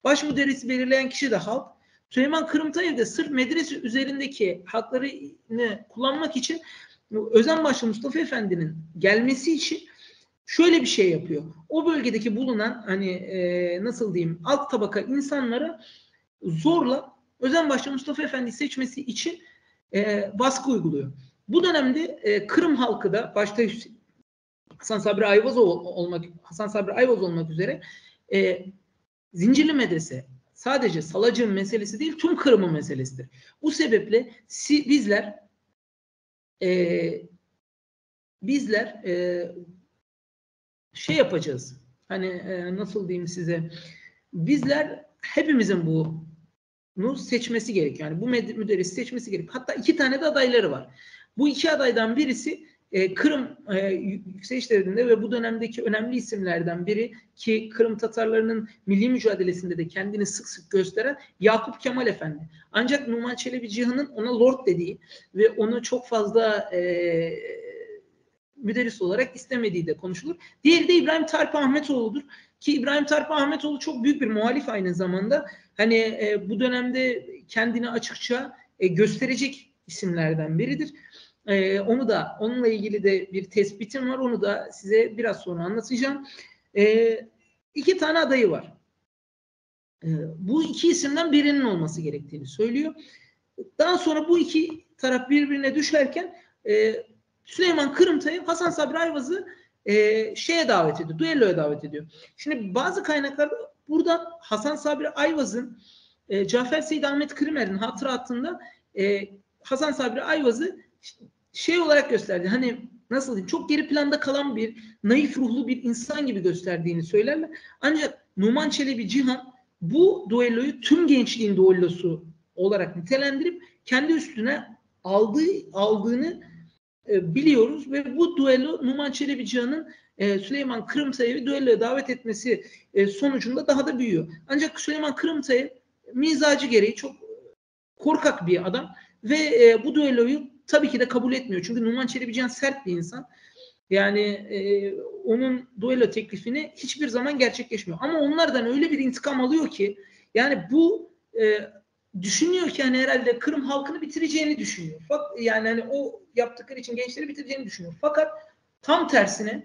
Speaker 3: Baş müderrisi belirleyen kişi de halk. Süleyman Kırımtayev de sırf medrese üzerindeki haklarını kullanmak için Özenbaşlı Mustafa Efendi'nin gelmesi için şöyle bir şey yapıyor. O bölgedeki bulunan hani nasıl diyeyim alt tabaka insanlara zorla Özenbaşlı Mustafa Efendi'yi seçmesi için baskı uyguluyor. Bu dönemde Kırım halkı da başta Hasan Sabri Ayvaz olmak üzere Zincirli Medrese sadece Salacık'ın meselesi değil, tüm Kırım'ın meselesidir. Bu sebeple bizler şey yapacağız. Hani nasıl diyeyim size? Bizler hepimizin bunu seçmesi gerekiyor. Yani bu müderrisi seçmesi gerekiyor. Hatta 2 tane de adayları var. Bu 2 adaydan birisi Kırım Yükseliş Devleti'nde ve bu dönemdeki önemli isimlerden biri ki Kırım Tatarlarının milli mücadelesinde de kendini sık sık gösteren Yakup Kemal Efendi. Ancak Numan Çelebi Cihan'ın ona Lord dediği ve onu çok fazla müderris olarak istemediği de konuşulur. Diğeri de İbrahim Tarık Ahmetoğlu'dur. Ki İbrahim Tarık Ahmetoğlu çok büyük bir muhalif aynı zamanda. Hani bu dönemde kendini açıkça gösterecek isimlerden biridir. Onunla ilgili de bir tespitim var. Onu da size biraz sonra anlatacağım. 2 tane adayı var. Bu 2 isimden birinin olması gerektiğini söylüyor. Daha sonra bu 2 taraf birbirine düşerken Süleyman Kırımtayev Hasan Sabri Ayvaz'ı davet ediyor. Düelloya davet ediyor. Şimdi bazı kaynaklarda burada Hasan Sabri Ayvaz'ın Cafer Seyyid Ahmet Kırımer'in hatıratında Hasan Sabri Ayvaz'ı olarak gösterdi. Hani nasıl diyeyim? Çok geri planda kalan bir naif ruhlu bir insan gibi gösterdiğini söylerler. Ancak Numan Çelebi Cihan bu duelloyu tüm gençliğin duellosu olarak nitelendirip kendi üstüne aldığını biliyoruz ve bu duello Numan Çelebi Cihan'ın Süleyman Kırımtayev'i düelloya davet etmesi sonucunda daha da büyüyor. Ancak Süleyman Kırımtayev mizacı gereği çok korkak bir adam ve bu düelloyu tabii ki de kabul etmiyor. Çünkü Numan Çelebi Cihan sert bir insan. Yani onun duello teklifini hiçbir zaman gerçekleşmiyor. Ama onlardan öyle bir intikam alıyor ki yani bu düşünüyor ki hani herhalde Kırım halkını bitireceğini düşünüyor. Yani hani o yaptıkları için gençleri bitireceğini düşünüyor. Fakat tam tersine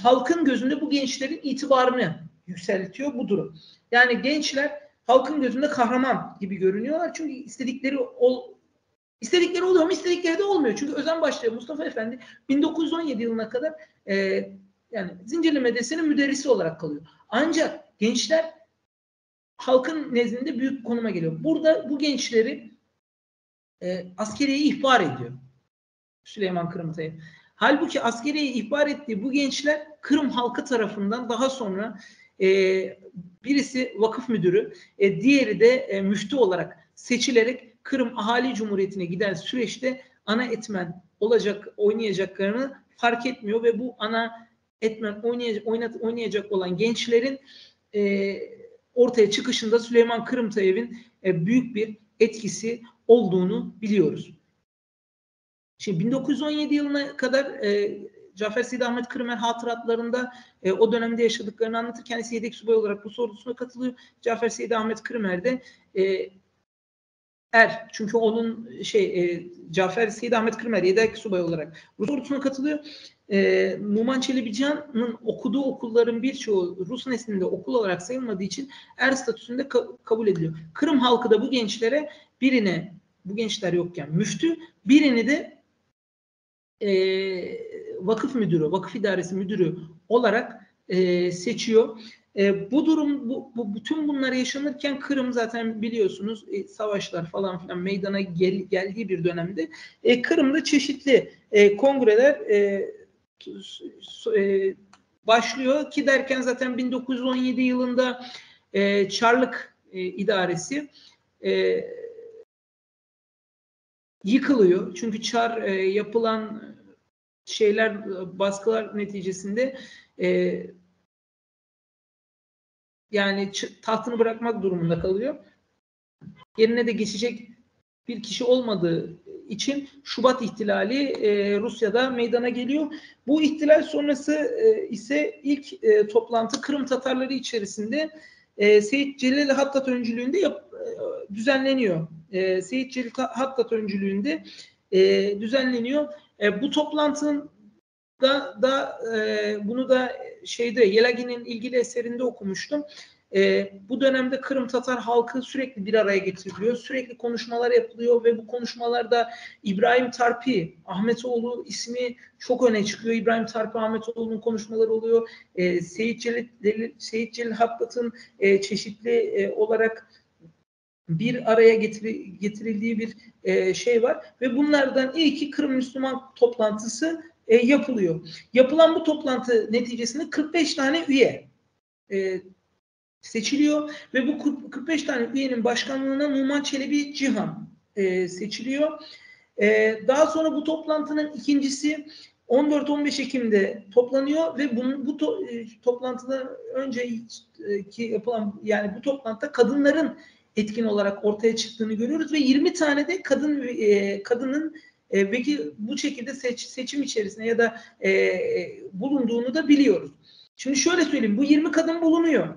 Speaker 3: halkın gözünde bu gençlerin itibarını yükseltiyor bu durum. Yani gençler halkın gözünde kahraman gibi görünüyorlar. Çünkü istedikleri oluyor mu, istedikleri de olmuyor. Çünkü Özen Başlığı Mustafa Efendi 1917 yılına kadar yani Zincirli Medrese'nin müderrisi olarak kalıyor. Ancak gençler halkın nezdinde büyük konuma geliyor. Burada bu gençleri askeriyeye ihbar ediyor Süleyman Kırımtay'ı. Halbuki askeriyeye ihbar ettiği bu gençler Kırım halkı tarafından daha sonra birisi vakıf müdürü, diğeri de müftü olarak seçilerek Kırım Ahali Cumhuriyeti'ne giden süreçte ana etmen oynayacaklarını fark etmiyor ve bu ana etmen oynayacak olan gençlerin ortaya çıkışında Süleyman Kırımtayev'in büyük bir etkisi olduğunu biliyoruz. Şimdi 1917 yılına kadar Cafer Seydi Ahmet Kırımer hatıratlarında o dönemde yaşadıklarını anlatır. Kendisi yedek subay olarak Rus ordusuna katılıyor. Cafer Seydi Ahmet Kırımer de çünkü onun Cafer Seydi Ahmet Kırımer yedek subay olarak Rus ordusuna katılıyor. Numan Çelebican'ın okuduğu okulların birçoğu Rus neslinde okul olarak sayılmadığı için statüsünde kabul ediliyor. Kırım halkı da bu gençlere bu gençler yokken müftü, birini de vakıf müdürü, vakıf idaresi müdürü olarak seçiyor. Bu durum, bütün bunlar yaşanırken Kırım zaten biliyorsunuz savaşlar falan filan meydana geldiği bir dönemde Kırım'da çeşitli kongreler başlıyor ki derken zaten 1917 yılında Çarlık idaresi yıkılıyor. Çünkü Çar yapılan baskılar neticesinde yani tahtını bırakmak durumunda kalıyor. Yerine de geçecek bir kişi olmadığı için Şubat ihtilali Rusya'da meydana geliyor. Bu ihtilal sonrası ise ilk toplantı Kırım Tatarları içerisinde Seyit Celil Hattat öncülüğünde düzenleniyor. Seyit Celil Hattat öncülüğünde düzenleniyor. Bu toplantının bunu da Yelagin'in ilgili eserinde okumuştum. Bu dönemde Kırım Tatar halkı sürekli bir araya getiriliyor. Sürekli konuşmalar yapılıyor ve bu konuşmalarda İbrahim Tarpi Ahmetoğlu ismi çok öne çıkıyor. İbrahim Tarpi Ahmetoğlu'nun konuşmaları oluyor. Seyit Celil Hattat'ın çeşitli olarak bir araya getirildiği bir var ve bunlardan ilki Kırım Müslüman toplantısı yapılıyor. Yapılan bu toplantı neticesinde 45 tane üye seçiliyor ve bu 45 tane üyenin başkanlığına Numan Çelebi Cihan seçiliyor. Daha sonra bu toplantının ikincisi 14-15 Ekim'de toplanıyor ve bu toplantıdan önceki yapılan bu toplantıda kadınların etkin olarak ortaya çıktığını görüyoruz ve 20 tane de kadının belki bu şekilde seçim içerisinde ya da bulunduğunu da biliyoruz. Şimdi şöyle söyleyeyim, bu 20 kadın bulunuyor.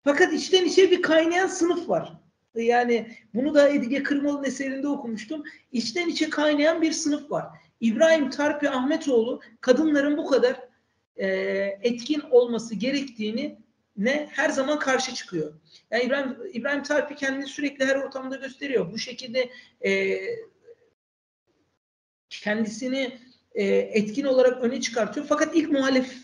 Speaker 3: Fakat içten içe bir kaynayan sınıf var. Yani bunu da Edige Kırmalı'nın eserinde okumuştum. İçten içe kaynayan bir sınıf var. İbrahim Tarpi Ahmetoğlu kadınların bu kadar etkin olması gerektiğini her zaman karşı çıkıyor. Yani İbrahim Tarpi kendini sürekli her ortamda gösteriyor. Bu şekilde kendisini etkin olarak öne çıkartıyor. Fakat ilk muhalif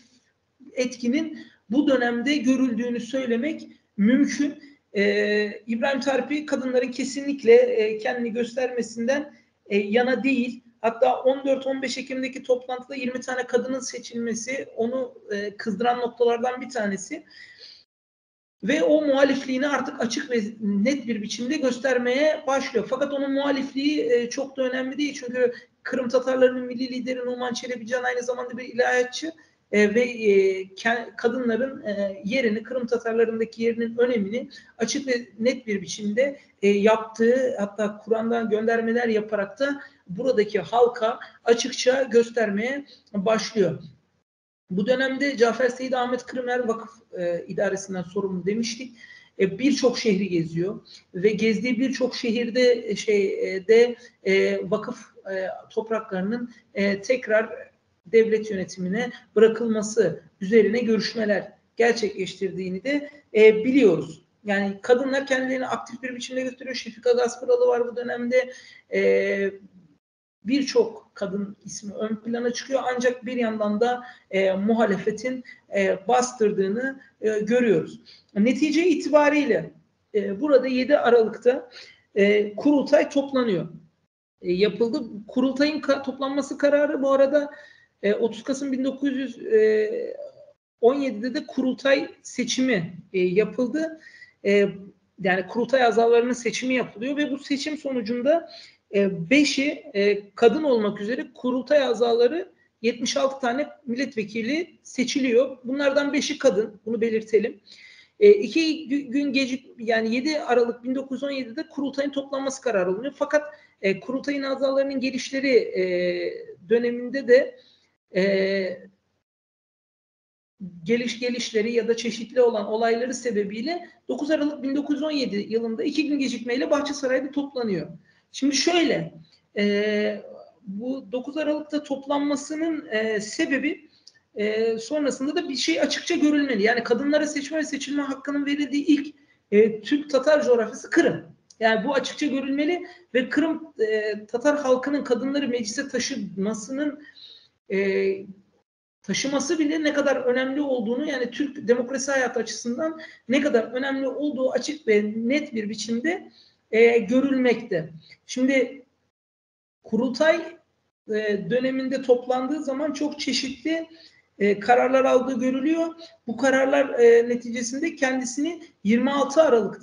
Speaker 3: etkinin bu dönemde görüldüğünü söylemek mümkün. İbrahim Tarpi kadınların kesinlikle kendini göstermesinden yana değil. Hatta 14-15 Ekim'deki toplantıda 20 tane kadının seçilmesi onu kızdıran noktalardan bir tanesi. Ve o muhalifliğini artık açık ve net bir biçimde göstermeye başlıyor. Fakat onun muhalifliği çok da önemli değil. Çünkü Kırım Tatarlarının milli lideri Numan Çelebican aynı zamanda bir ilahiyatçı ve kadınların yerini, Kırım Tatarlarındaki yerinin önemini açık ve net bir biçimde yaptığı, hatta Kur'an'dan göndermeler yaparak da buradaki halka açıkça göstermeye başlıyor. Bu dönemde Cafer Seydi Ahmet Kırımer Vakıf İdaresi'nden sorumlu demiştik. birçok şehri geziyor ve gezdiği birçok şehirde vakıf topraklarının tekrar devlet yönetimine bırakılması üzerine görüşmeler gerçekleştirdiğini de biliyoruz. Yani kadınlar kendilerini aktif bir biçimde gösteriyor. Şefika Gasparalı var bu dönemde. Birçok kadın ismi ön plana çıkıyor. Ancak bir yandan da muhalefetin bastırdığını görüyoruz. Netice itibariyle burada 7 Aralık'ta kurultay toplanıyor. Yapıldı. Kurultayın toplanması kararı bu arada 30 Kasım 1917'de de kurultay seçimi yapıldı. Yani kurultay azalarının seçimi yapılıyor ve bu seçim sonucunda 5'i kadın olmak üzere kurultay azaları 76 tane milletvekili seçiliyor. Bunlardan 5'i kadın. Bunu belirtelim. 2 gün yani 7 Aralık 1917'de kurultayın toplanması kararı alınıyor. Fakat kurultayın azalarının gelişleri döneminde de gelişleri ya da çeşitli olan olayları sebebiyle 9 Aralık 1917 yılında 2 gün gecikmeyle Bahçesaray'da toplanıyor. Şimdi şöyle, bu 9 Aralık'ta toplanmasının sebebi sonrasında da bir şey açıkça görülmeli. Yani kadınlara seçme ve seçilme hakkının verildiği ilk Türk-Tatar coğrafyası Kırım. Yani bu açıkça görülmeli ve Kırım Tatar halkının kadınları meclise taşıması bile ne kadar önemli olduğunu, yani Türk demokrasi hayatı açısından ne kadar önemli olduğu açık ve net bir biçimde görülmekte. Şimdi kurultay döneminde toplandığı zaman çok çeşitli kararlar aldığı görülüyor. Bu kararlar neticesinde kendisini 26 Aralık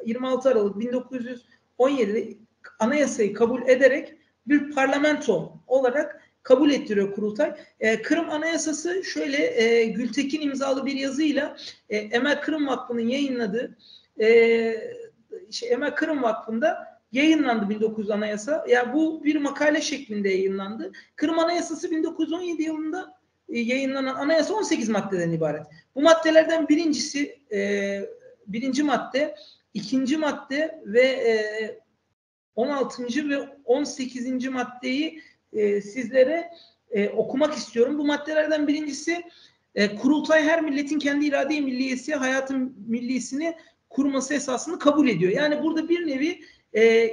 Speaker 3: 1917'de anayasayı kabul ederek bir parlamento olarak kabul ettiriyor kurultay. Kırım Anayasası şöyle Gültekin imzalı bir yazıyla Emel Kırım Vakfı'nın yayınladığı Emel Kırım Vakfı'nda yayınlandı 1900 Anayasa. Yani bu bir makale şeklinde yayınlandı. Kırım Anayasası 1917 yılında yayınlanan anayasa 18 maddeden ibaret. Bu maddelerden birinci madde, ikinci madde ve 16. ve 18. maddeyi sizlere okumak istiyorum. Bu maddelerden birincisi kurultay her milletin kendi irade-i milliyesi, hayatın millisini kurması esasını kabul ediyor. Yani burada bir nevi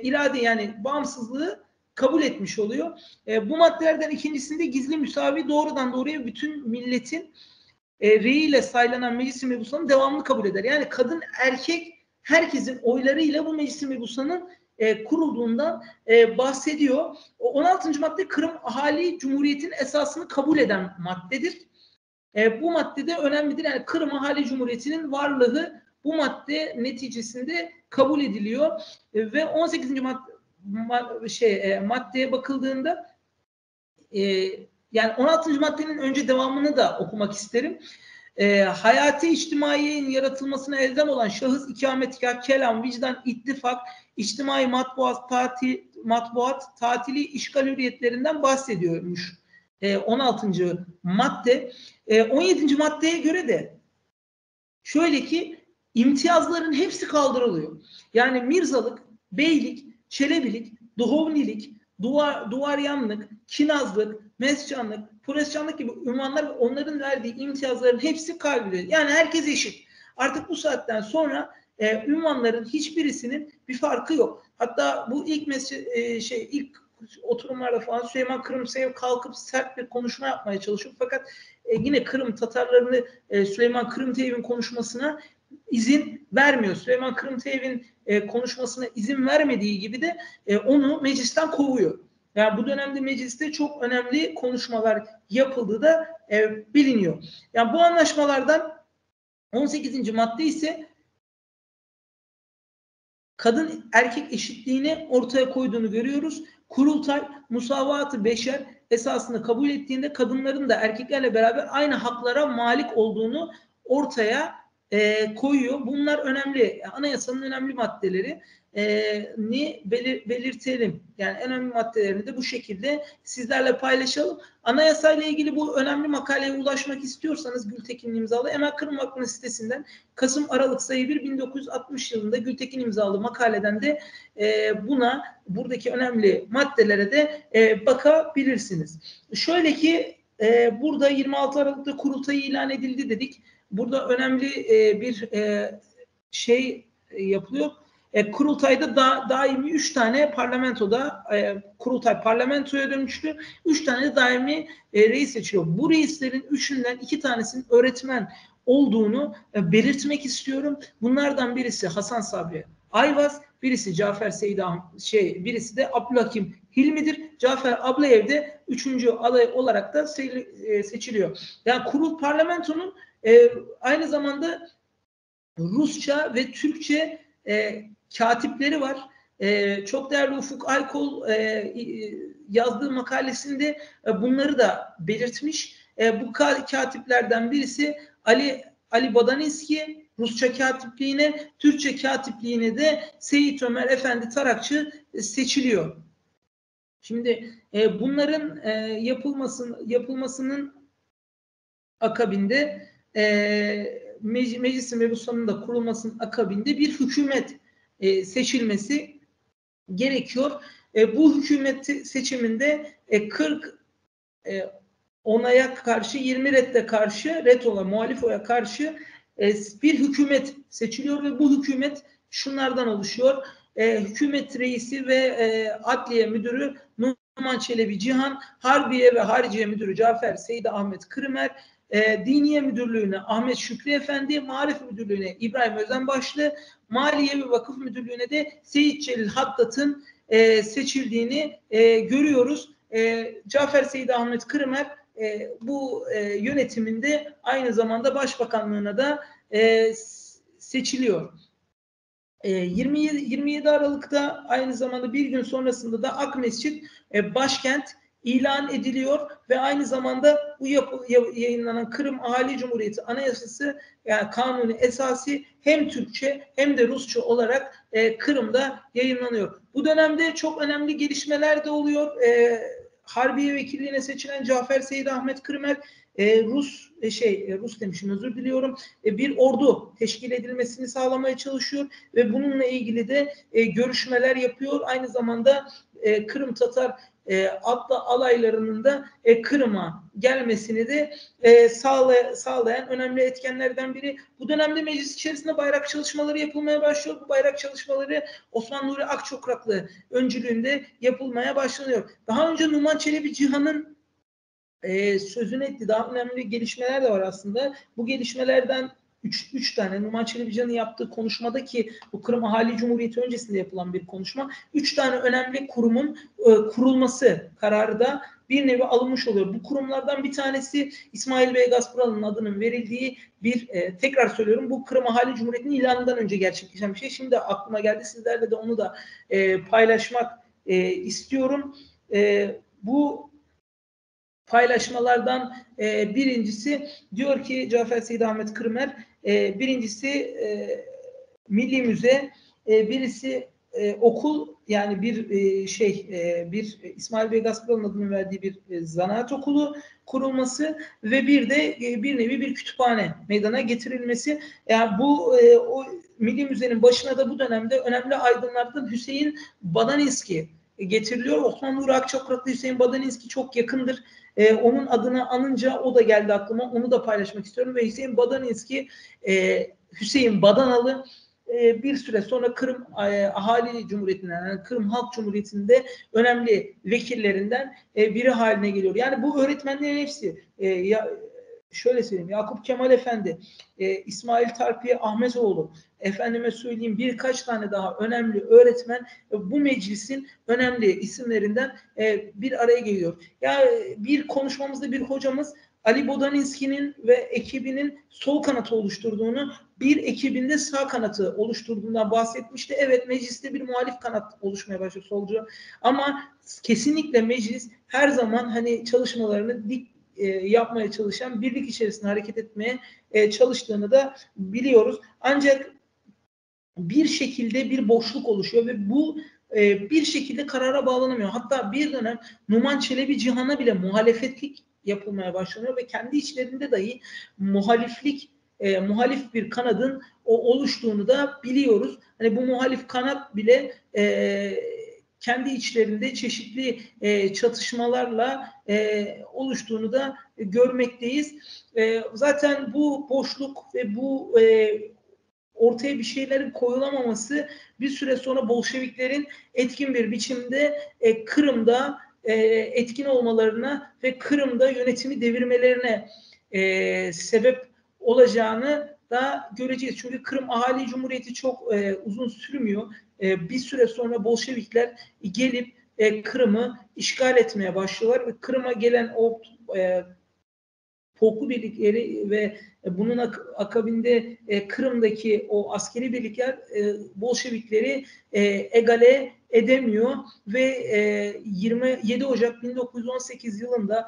Speaker 3: irade, yani bağımsızlığı kabul etmiş oluyor. Bu maddelerden ikincisinde gizli müsavi doğrudan doğruya bütün milletin reyiyle saylanan meclis-i mebusanın devamını kabul eder. Yani kadın erkek herkesin oylarıyla bu meclis-i mebusanın kurulduğundan bahsediyor. 16. madde Kırım Ahali Cumhuriyeti'nin esasını kabul eden maddedir. Bu maddede önemlidir. Yani Kırım Ahali Cumhuriyeti'nin varlığı bu madde neticesinde kabul ediliyor. Ve 18. maddeye bakıldığında yani 16. maddenin önce devamını da okumak isterim. Hayati içtimaiyenin yaratılmasına elzem olan şahıs, ikametgah, kelam, vicdan, ittifak, içtimai matbuat, tatili, işgal hürriyetlerinden bahsediyormuş 16. madde. 17. maddeye göre de şöyle ki imtiyazların hepsi kaldırılıyor. Yani mirzalık, beylik, çelebilik, duhovnilik, duvaryanlık, kinazlık, mescanlık, purescanlık gibi ünvanlar ve onların verdiği imtiyazların hepsi kaldırılıyor. Yani herkes eşit. Artık bu saatten sonra ünvanların hiçbirisinin bir farkı yok. Hatta bu ilk oturumlarda falan Süleyman Kırımsev kalkıp sert bir konuşma yapmaya çalışıyor. Fakat yine Kırım Tatarlarını Süleyman Kırımteyev'in konuşmasına izin vermiyor. Süleyman Kırımteyev'in konuşmasına izin vermediği gibi de onu meclisten kovuyor. Yani bu dönemde mecliste çok önemli konuşmalar yapıldığı da biliniyor. Yani bu anlaşmalardan 18. madde ise kadın erkek eşitliğini ortaya koyduğunu görüyoruz. Kurultay musavat-ı beşer esasını kabul ettiğinde kadınların da erkeklerle beraber aynı haklara malik olduğunu ortaya koyuyor. Bunlar önemli. Anayasanın önemli maddeleri ni belirtelim. Yani önemli maddelerini de bu şekilde sizlerle paylaşalım. Anayasayla ilgili bu önemli makaleye ulaşmak istiyorsanız Gültekin imzalı Emel Kırım Vakfı'nın sitesinden Kasım-Aralık sayı 1 1960 yılında Gültekin imzalı makaleden de buradaki önemli maddelere de bakabilirsiniz. Şöyle ki burada 26 Aralık'ta kurultayı ilan edildi dedik. Burada önemli bir şey yapılıyor. Kurultayda daimi 3 tane parlamentoda kurultay parlamentoya dönüştü. 3 tane de daimi reis seçiliyor. Bu reislerin 3'ünden 2 tanesinin öğretmen olduğunu belirtmek istiyorum. Bunlardan birisi Hasan Sabri Ayvaz, birisi Cafer Seyit birisi de Abdülhakim Hilmi'dir. Cafer Ablayev de 3. aday olarak da seçiliyor. Yani parlamentonun aynı zamanda Rusça ve Türkçe katipleri var. Çok değerli Ufuk Aykol yazdığı makalesinde bunları da belirtmiş. Bu katiplerden birisi Ali Badaninski, Rusça katipliğine, Türkçe katipliğine de Seyit Ömer Efendi Tarakçı seçiliyor. Şimdi bunların yapılmasının akabinde Meclis-i Mebusan'ın da kurulmasının akabinde bir hükümet seçilmesi gerekiyor. Bu hükümet seçiminde 40 onaya karşı 20 redde karşı muhalif oya karşı bir hükümet seçiliyor ve bu hükümet şunlardan oluşuyor. Hükümet reisi ve adliye müdürü Numan Çelebi Cihan, Harbiye ve Hariciye müdürü Cafer Seyit Ahmet Kırımer, Diniye Müdürlüğü'ne Ahmet Şükrü Efendi, Marif Müdürlüğü'ne İbrahim Özenbaşlı, Maliye ve Vakıf Müdürlüğü'ne de Seyit Celil Hattat'ın seçildiğini görüyoruz. Cafer Seyit Ahmet Kırımer bu yönetiminde aynı zamanda Başbakanlığına da seçiliyor. 27 Aralık'ta aynı zamanda bir gün sonrasında da Akmescit başkent ilan ediliyor ve aynı zamanda bu yayınlanan Kırım Ahali Cumhuriyeti Anayasası yani kanuni esası hem Türkçe hem de Rusça olarak Kırım'da yayınlanıyor. Bu dönemde çok önemli gelişmeler de oluyor. Harbiye Vekilliğine seçilen Cafer Seyit Ahmet Kırımer Rus demişim özür diliyorum. Bir ordu teşkil edilmesini sağlamaya çalışıyor ve bununla ilgili de görüşmeler yapıyor. Aynı zamanda Kırım Tatar adlı alaylarının da Kırım'a gelmesini de sağlayan önemli etkenlerden biri. Bu dönemde meclis içerisinde bayrak çalışmaları yapılmaya başlıyor. Bu bayrak çalışmaları Osman Nuri Akçokraklı öncülüğünde yapılmaya başlanıyor. Daha önce Numan Çelebi Cihan'ın sözünü etti. Daha önemli gelişmeler de var aslında. Bu gelişmelerden 3 tane Numan Çelebi Cihan'ın yaptığı konuşmadaki bu Kırım Ahali Cumhuriyeti öncesinde yapılan bir konuşma. 3 tane önemli kurumun kurulması kararı da bir nevi alınmış oluyor. Bu kurumlardan bir tanesi İsmail Bey Gasparalı'nın adının verildiği bir tekrar söylüyorum bu Kırım Ahali Cumhuriyeti'nin ilanından önce gerçekleşen bir şey. Şimdi aklıma geldi. Sizlerle de onu da paylaşmak istiyorum. Bu paylaşmalardan birincisi diyor ki Cafer Seyit Ahmet Kırımer birincisi Milli Müze birisi okul yani bir İsmail Bey Gasparalı'nın adını verdiği bir zanaat okulu kurulması ve bir de bir nevi bir kütüphane meydana getirilmesi. Yani bu o Milli Müze'nin başına da bu dönemde önemli aydınlardan Hüseyin Badaninski getiriliyor. Osman Nuri Akçokraklı Hüseyin Badaninski çok yakındır. Onun adını anınca o da geldi aklıma. Onu da paylaşmak istiyorum. Ve Hüseyin Badaninski Hüseyin Badanalı bir süre sonra Kırım Ahali Cumhuriyeti'nden yani Kırım Halk Cumhuriyeti'nde önemli vekillerinden biri haline geliyor. Yani bu öğretmenlerin hepsi şöyle söyleyeyim Yakup Kemal Efendi, İsmail Tarpiye Ahmetoğlu, efendime söyleyeyim birkaç tane daha önemli öğretmen bu meclisin önemli isimlerinden bir araya geliyor. Yani bir konuşmamızda bir hocamız Ali Bodaninski'nin ve ekibinin sol kanatı oluşturduğunu, bir ekibinde sağ kanatı oluşturduğundan bahsetmişti. Evet mecliste bir muhalif kanat oluşmaya başladı solcu ama kesinlikle meclis her zaman hani çalışmalarını yapmaya çalışan, birlik içerisinde hareket etmeye çalıştığını da biliyoruz. Ancak bir şekilde bir boşluk oluşuyor ve bu bir şekilde karara bağlanamıyor. Hatta bir dönem Numan Çelebi Cihan'a bile muhalefetlik yapılmaya başlanıyor ve kendi içlerinde dahi muhalif bir kanadın oluştuğunu da biliyoruz. Hani bu muhalif kanat bile kendi içlerinde çeşitli çatışmalarla oluştuğunu da görmekteyiz. Zaten bu boşluk ve bu ortaya bir şeylerin koyulamaması bir süre sonra Bolşeviklerin etkin bir biçimde Kırım'da etkin olmalarına ve Kırım'da yönetimi devirmelerine sebep olacağını da göreceğiz. Çünkü Kırım Ahali Cumhuriyeti çok uzun sürmüyor. Bir süre sonra Bolşevikler gelip Kırım'ı işgal etmeye başlıyorlar ve Kırım'a gelen o polku birlikleri ve bunun akabinde Kırım'daki o askeri birlikler Bolşevikleri egale edemiyor ve 27 Ocak 1918 yılında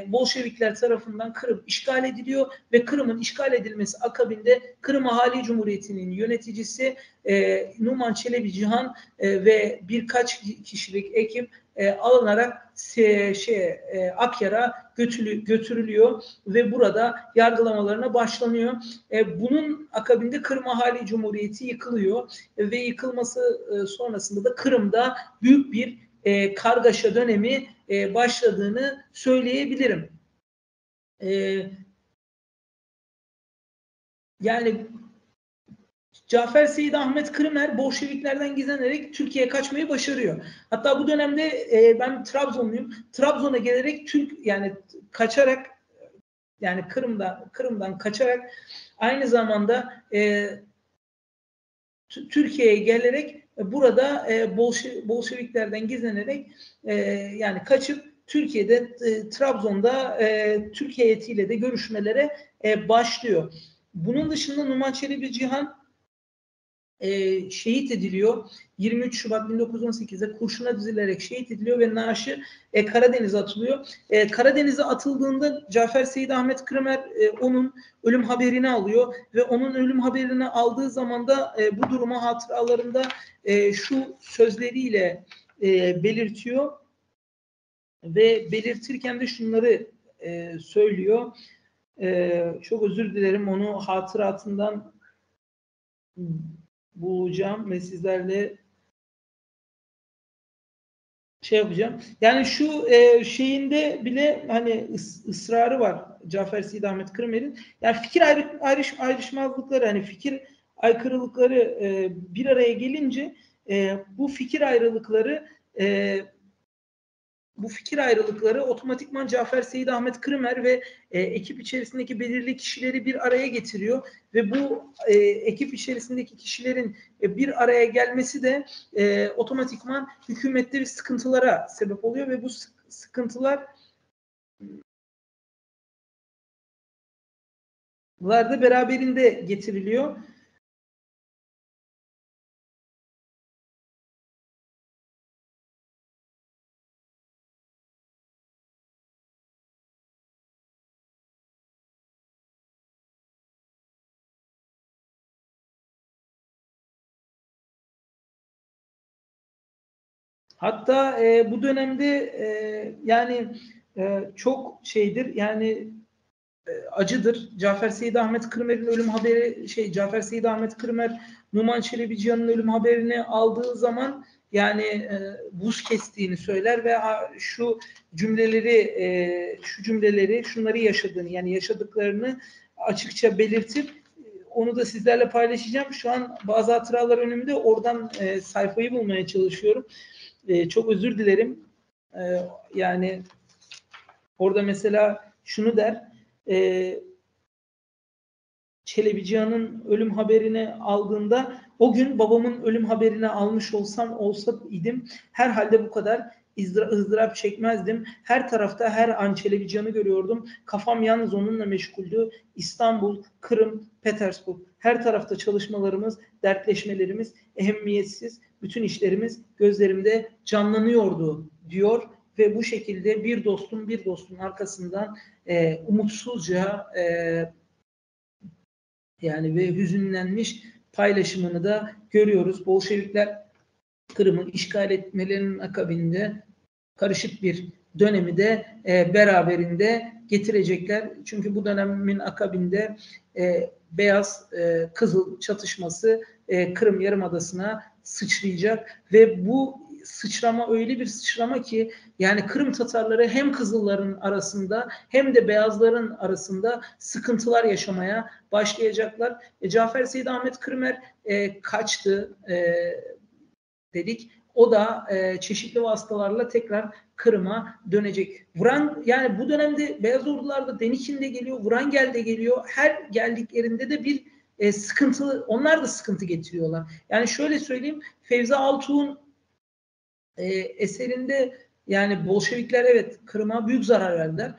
Speaker 3: Bolşevikler tarafından Kırım işgal ediliyor ve Kırım'ın işgal edilmesi akabinde Kırım Ahali Cumhuriyeti'nin yöneticisi Numan Çelebi Cihan ve birkaç kişilik ekip alınarak Akyar'a götürülüyor ve burada yargılamalarına başlanıyor. Bunun akabinde Kırım Ahali Cumhuriyeti yıkılıyor ve yıkılması sonrasında da Kırım'da büyük bir kargaşa dönemi başladığını söyleyebilirim. Yani Cafer Seyit Ahmet Kırımer Bolşeviklerden gizlenerek Türkiye'ye kaçmayı başarıyor. Hatta bu dönemde ben Trabzonluyum. Trabzon'a gelerek kaçarak yani Kırım'dan kaçarak aynı zamanda Türkiye'ye gelerek burada Bolşeviklerden gizlenerek yani kaçıp Türkiye'de Trabzon'da Türk heyetiyle de görüşmelere başlıyor. Bunun dışında Numan Çelebi Cihan şehit ediliyor. 23 Şubat 1918'de kurşuna dizilerek şehit ediliyor ve naaşı Karadeniz'e atılıyor. Karadeniz'e atıldığında Cafer Seyit Ahmet Kırımer onun ölüm haberini alıyor ve onun ölüm haberini aldığı zaman da bu durumu hatıralarında şu sözleriyle belirtiyor ve belirtirken de şunları söylüyor. Çok özür dilerim, onu hatıratından bulacağım ve sizlerle yapacağım. Yani şu şeyinde bile hani ısrarı var Cafer Seyit Ahmet Kırımer'in. Yani fikir ayrışmazlıkları, hani fikir aykırılıkları bir araya gelince bu fikir ayrılıkları otomatikman Cafer Seyit Ahmet Kırımer ve ekip içerisindeki belirli kişileri bir araya getiriyor ve bu ekip içerisindeki kişilerin bir araya gelmesi de otomatikman hükümette bir sıkıntılara sebep oluyor ve bu sıkıntılar da beraberinde getiriliyor. Hatta bu dönemde yani çok şeydir, yani acıdır. Cafer Seyit Ahmet Kırımer'in ölüm haberi, Cafer Seyit Ahmet Kırımer Numan Çelebi Cihan'ın ölüm haberini aldığı zaman yani buz kestiğini söyler ve şu cümleleri şunları yaşadığını, yani yaşadıklarını açıkça belirtip onu da sizlerle paylaşacağım. Şu an bazı hatıralar önümde, oradan sayfayı bulmaya çalışıyorum. Çok özür dilerim. Yani orada mesela şunu der: Çelebi Cihan'ın ölüm haberini aldığında, o gün babamın ölüm haberini almış olsa idim, herhalde bu kadar ızdırap çekmezdim. Her tarafta her an Çelebi Cihan'ı görüyordum. Kafam yalnız onunla meşguldü. İstanbul, Kırım, Petersburg. Her tarafta çalışmalarımız, dertleşmelerimiz, ehemmiyetsiz bütün işlerimiz gözlerimde canlanıyordu diyor ve bu şekilde bir dostun arkasından umutsuzca yani ve hüzünlenmiş paylaşımını da görüyoruz. Bolşevikler Kırım'ı işgal etmelerinin akabinde karışık bir dönemi de beraberinde getirecekler. Çünkü bu dönemin akabinde beyaz kızıl çatışması Kırım Yarımadası'na sıçrayacak ve bu sıçrama öyle bir sıçrama ki yani Kırım Tatarları hem Kızılların arasında hem de Beyazların arasında sıkıntılar yaşamaya başlayacaklar. Cafer Seyit Ahmet Kırmer kaçtı dedik. O da çeşitli vasıtalarla tekrar Kırım'a dönecek. Yani bu dönemde Beyaz Ordular da Denikin de geliyor, Wrangel de geliyor. Her geldiklerinde de bir sıkıntı, onlar da sıkıntı getiriyorlar. Yani şöyle söyleyeyim, Fevzi Altuğ'un eserinde yani Bolşevikler evet Kırım'a büyük zarar verdiler.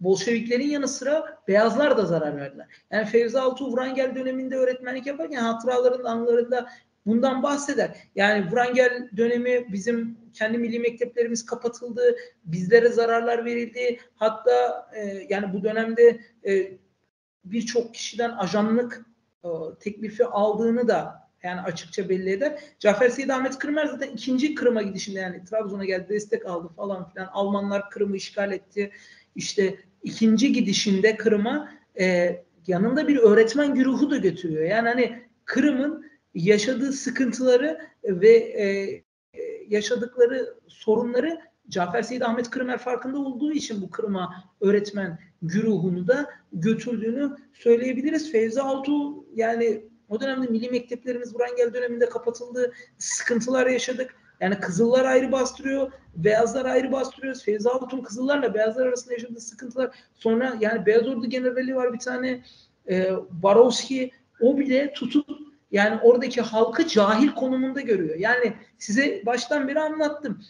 Speaker 3: Bolşeviklerin yanı sıra Beyazlar da zarar verdiler. Yani Fevzi Altuğ Wrangel döneminde öğretmenlik yaparken hatıralarında, anılarında bundan bahseder. Yani Wrangel dönemi bizim kendi milli mekteplerimiz kapatıldı, bizlere zararlar verildi. Hatta yani bu dönemde birçok kişiden ajanlık teklifi aldığını da yani açıkça belli eder. Cafer Seyit Ahmet Kırmer zaten ikinci Kırım'a gidişinde yani Trabzon'a geldi, destek aldı falan filan. Almanlar Kırım'ı işgal etti. İşte ikinci gidişinde Kırım'a yanında bir öğretmen güruhu da götürüyor. Yani hani Kırım'ın yaşadığı sıkıntıları ve yaşadıkları sorunları Cafer Seyit Ahmet Kırmer farkında olduğu için bu Kırım'a öğretmen güruhunu da götürdüğünü söyleyebiliriz. Fevzi Altuğ yani o dönemde milli mekteplerimiz Wrangel döneminde kapatıldı. Sıkıntılar yaşadık. Yani Kızıllar ayrı bastırıyor, Beyazlar ayrı bastırıyor. Fevzi Altuğ'un Kızıllarla Beyazlar arasında yaşadığı sıkıntılar. Sonra yani Beyaz Ordu generali var bir tane Barovski, o bile tutup yani oradaki halkı cahil konumunda görüyor. Yani size baştan beri anlattım.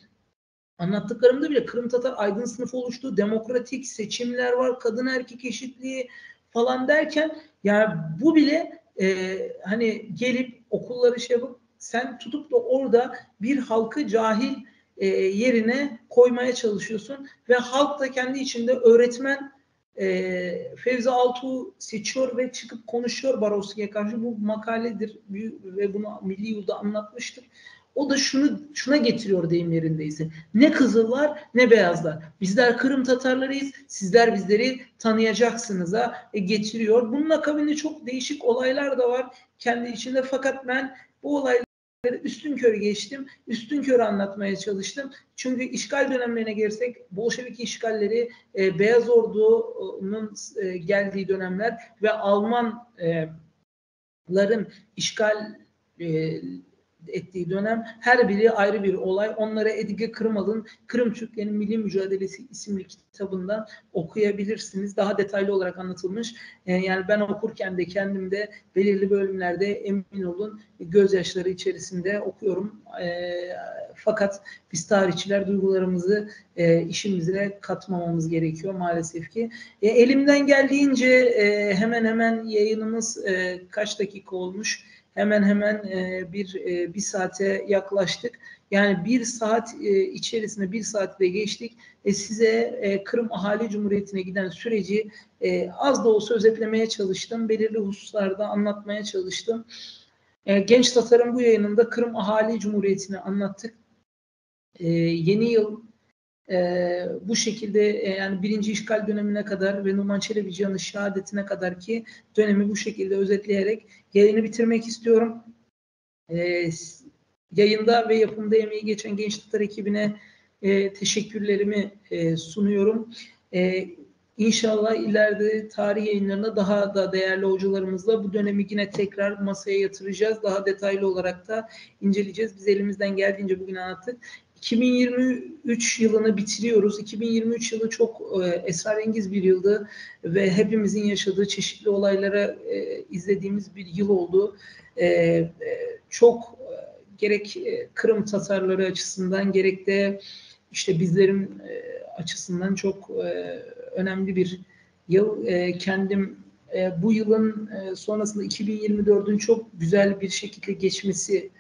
Speaker 3: Anlattıklarımda bile Kırım Tatar aydın sınıfı oluştu, demokratik seçimler var, kadın erkek eşitliği falan derken yani bu bile hani gelip okulları şey yapıp sen tutup da orada bir halkı cahil yerine koymaya çalışıyorsun ve halk da kendi içinde öğretmen Fevzi Altuğ seçiyor ve çıkıp konuşuyor Barovski'ye karşı. Bu makaledir ve bunu Milli Yurda anlatmıştır. O da şuna getiriyor deyim yerindeyse. Ne Kızıllar ne Beyazlar. Bizler Kırım Tatarlarıyız. Sizler bizleri tanıyacaksınız'a getiriyor. Bunun akabinde çok değişik olaylar da var kendi içinde. Fakat ben bu olayları üstünkörü geçtim. Üstünkörü anlatmaya çalıştım. Çünkü işgal dönemlerine gelirsek Bolşevik işgalleri Beyaz Ordu'nun geldiği dönemler ve Almanların işgal ettiği dönem her biri ayrı bir olay. Onlara Edge Kırmal'ın Kırım Türklerinin Milli Mücadelesi isimli kitabından okuyabilirsiniz. Daha detaylı olarak anlatılmış. Yani ben okurken de kendimde belirli bölümlerde emin olun gözyaşları içerisinde okuyorum. Fakat biz tarihçiler duygularımızı işimize katmamamız gerekiyor maalesef ki. Elimden geldiğince hemen hemen yayınımız kaç dakika olmuş? Hemen hemen bir saate yaklaştık. Yani bir saat içerisinde bir saatte geçtik. Size Kırım Ahali Cumhuriyeti'ne giden süreci az da olsa özetlemeye çalıştım. Belirli hususlarda anlatmaya çalıştım. Genç Tatar'ın bu yayınında Kırım Ahali Cumhuriyeti'ni anlattık. Yeni yıl bu şekilde yani birinci işgal dönemine kadar ve Numan Çelebican'ın şehadetine kadar ki dönemi bu şekilde özetleyerek yayını bitirmek istiyorum. Yayında ve yapımda emeği geçen Genç Tatar ekibine teşekkürlerimi sunuyorum. İnşallah ileride tarih yayınlarında daha da değerli hocalarımızla bu dönemi yine tekrar masaya yatıracağız. Daha detaylı olarak da inceleyeceğiz. Biz elimizden geldiğince bugün anlattık. 2023 yılını bitiriyoruz. 2023 yılı çok esrarengiz bir yıldı ve hepimizin yaşadığı çeşitli olaylara izlediğimiz bir yıl oldu. Çok gerek Kırım Tatarları açısından gerek de işte bizlerin açısından çok önemli bir yıl. Kendim bu yılın sonrasında 2024'ün çok güzel bir şekilde geçmesi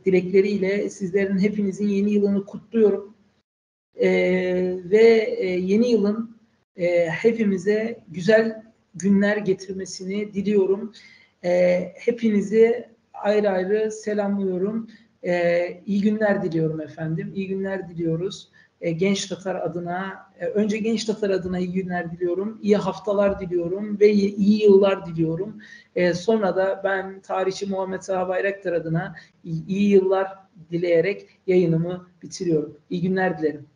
Speaker 3: dilekleriyle sizlerin hepinizin yeni yılını kutluyorum. Ve yeni yılın hepimize güzel günler getirmesini diliyorum. Hepinizi ayrı ayrı selamlıyorum. İyi günler diliyorum efendim. İyi günler diliyoruz. Genç Tatar adına, önce Genç Tatar adına iyi günler diliyorum. İyi haftalar diliyorum ve iyi yıllar diliyorum. Sonra da ben tarihçi Muhammed Taha Bayraktar adına iyi yıllar dileyerek yayınımı bitiriyorum. İyi günler dilerim.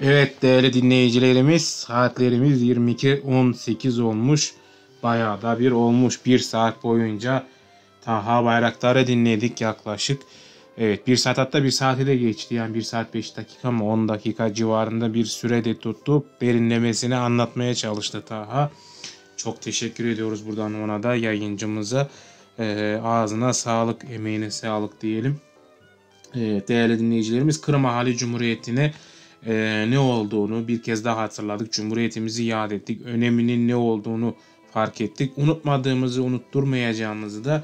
Speaker 2: Evet değerli dinleyicilerimiz, saatlerimiz 22:18 olmuş. Bayağı da bir olmuş. 1 saat boyunca Taha Bayraktar'ı dinledik yaklaşık. Evet 1 saat, hatta 1 saati de geçti. Yani 1 saat 5 dakika mı 10 dakika civarında bir sürede tuttu. Derinlemesine anlatmaya çalıştı Taha. Çok teşekkür ediyoruz buradan ona da, yayıncımıza. Ağzına sağlık, emeğine sağlık diyelim. Değerli dinleyicilerimiz, Kırım Ahali Cumhuriyeti'ne ne olduğunu bir kez daha hatırladık. Cumhuriyetimizi yad ettik. Öneminin ne olduğunu fark ettik. Unutmadığımızı, unutturmayacağımızı da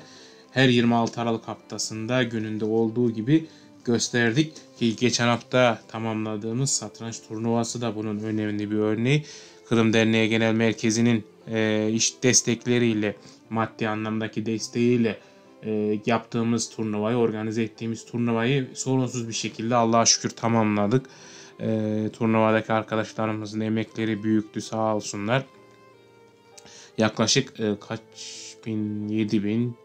Speaker 2: her 26 Aralık haftasında gününde olduğu gibi gösterdik. Ki geçen hafta tamamladığımız satranç turnuvası da bunun önemli bir örneği. Kırım Derneği Genel Merkezi'nin iş destekleriyle, maddi anlamdaki desteğiyle yaptığımız turnuvayı, organize ettiğimiz turnuvayı sorunsuz bir şekilde Allah'a şükür tamamladık. Turnuvadaki arkadaşlarımızın emekleri büyüktü, sağ olsunlar. Yaklaşık kaç bin, 7 bin,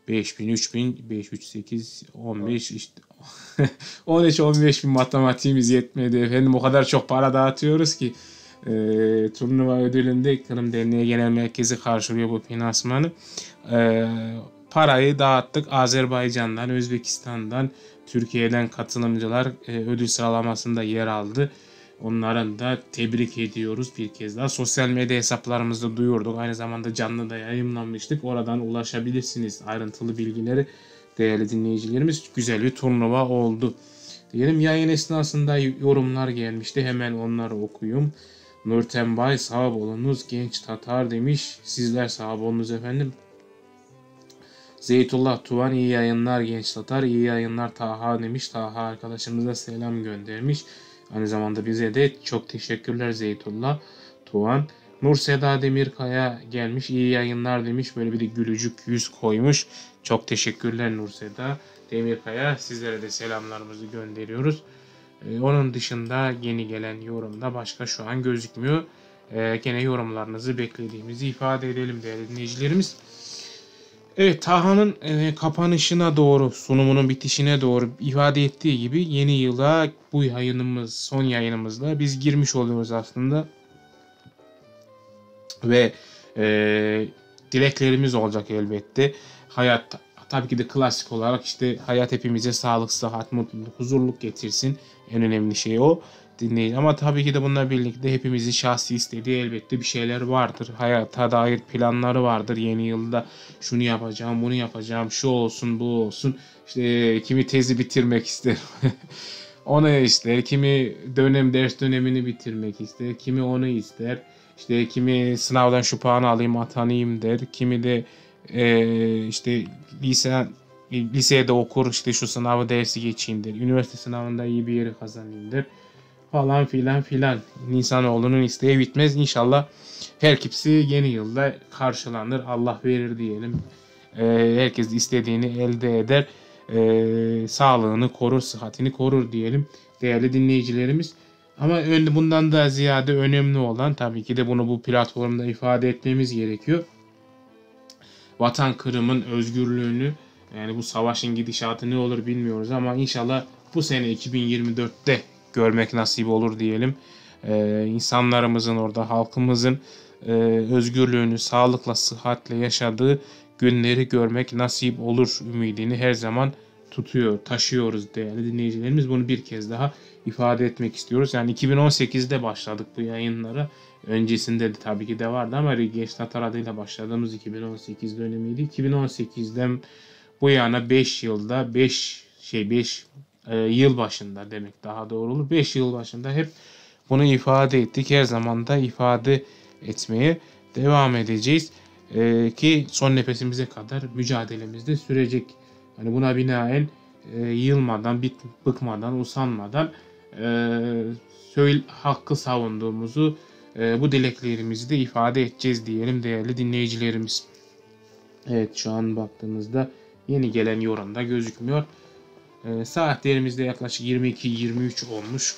Speaker 2: 5 bin, 3 bin, 5, 3, 8, 15 işte 13-15 bin matematiğimiz yetmedi efendim. O kadar çok para dağıtıyoruz ki turnuva ödülünde Kırım Derneği Genel Merkezi karşılıyor bu finansmanı. Parayı dağıttık. Azerbaycan'dan, Özbekistan'dan, Türkiye'den katılımcılar ödül sıralamasında yer aldı. Onların da tebrik ediyoruz bir kez daha. Sosyal medya hesaplarımızda duyurduk. Aynı zamanda canlı da yayınlanmıştık. Oradan ulaşabilirsiniz ayrıntılı bilgileri değerli dinleyicilerimiz. Güzel bir turnuva oldu. Diyelim, yayın esnasında yorumlar gelmişti. Hemen onları okuyayım. Nurten Bay, sağ olunuz Genç Tatar demiş. Sizler sağ olunuz efendim. Zeytullah Tuvan, iyi yayınlar Genç Tatar, iyi yayınlar Taha demiş. Taha arkadaşımıza selam göndermiş. Aynı zamanda bize de çok teşekkürler Zeytullah Tuvan. Nur Seda Demirkaya gelmiş, iyi yayınlar demiş. Böyle bir de gülücük yüz koymuş. Çok teşekkürler Nur Seda Demirkaya. Sizlere de selamlarımızı gönderiyoruz. Onun dışında yeni gelen yorumda başka şu an gözükmüyor. Gene yorumlarınızı beklediğimizi ifade edelim değerli dinleyicilerimiz. Evet, Taha'nın kapanışına doğru, sunumunun bitişine doğru ifade ettiği gibi yeni yıla bu yayınımız, son yayınımızla biz girmiş oluyoruz aslında. Ve dileklerimiz olacak elbette. Hayat, tabii ki de klasik olarak işte hayat hepimize sağlık, sıhhat, mutluluk, huzurluk getirsin. En önemli şey o. Dinleyin. Ama tabii ki de bununla birlikte hepimizin şahsi istediği elbette bir şeyler vardır. Hayata dair planları vardır. Yeni yılda şunu yapacağım, bunu yapacağım, şu olsun, bu olsun. İşte kimi tezi bitirmek ister. Onu ister. Kimi ders dönemini bitirmek ister. Kimi onu ister. İşte kimi sınavdan şu puanı alayım, atanayım der. Kimi de işte lisede okur, işte şu sınavı dersi geçeyim der. Üniversite sınavında iyi bir yeri kazanayım der. Falan filan. İnsanoğlunun isteği bitmez. İnşallah her kimse yeni yılda karşılanır. Allah verir diyelim. Herkes istediğini elde eder. Sağlığını korur, sıhhatini korur diyelim değerli dinleyicilerimiz. Ama bundan da ziyade önemli olan, tabii ki de bunu bu platformda ifade etmemiz gerekiyor. Vatan Kırım'ın özgürlüğünü, yani bu savaşın gidişatı ne olur bilmiyoruz ama inşallah bu sene 2024'te görmek nasip olur diyelim. İnsanlarımızın orada, halkımızın özgürlüğünü sağlıkla, sıhhatle yaşadığı günleri görmek nasip olur ümidini her zaman taşıyoruz değerli dinleyicilerimiz. Bunu bir kez daha ifade etmek istiyoruz. Yani 2018'de başladık bu yayınlara. Öncesinde de tabii ki de vardı ama Genç Tatar adıyla başladığımız 2018 dönemiydi. 2018'den bu yana 5 yılda 5 yıl başında demek daha doğru olur. 5 yıl başında hep bunu ifade ettik. Her zaman da ifade etmeye devam edeceğiz. Ki son nefesimize kadar mücadelemizde sürecek. Yani buna binaen yılmadan, bıkmadan, usanmadan hakkı savunduğumuzu, bu dileklerimizi de ifade edeceğiz diyelim değerli dinleyicilerimiz. Evet, şu an baktığımızda yeni gelen yorumda gözükmüyor. Saatlerimizde yaklaşık 22-23 olmuş.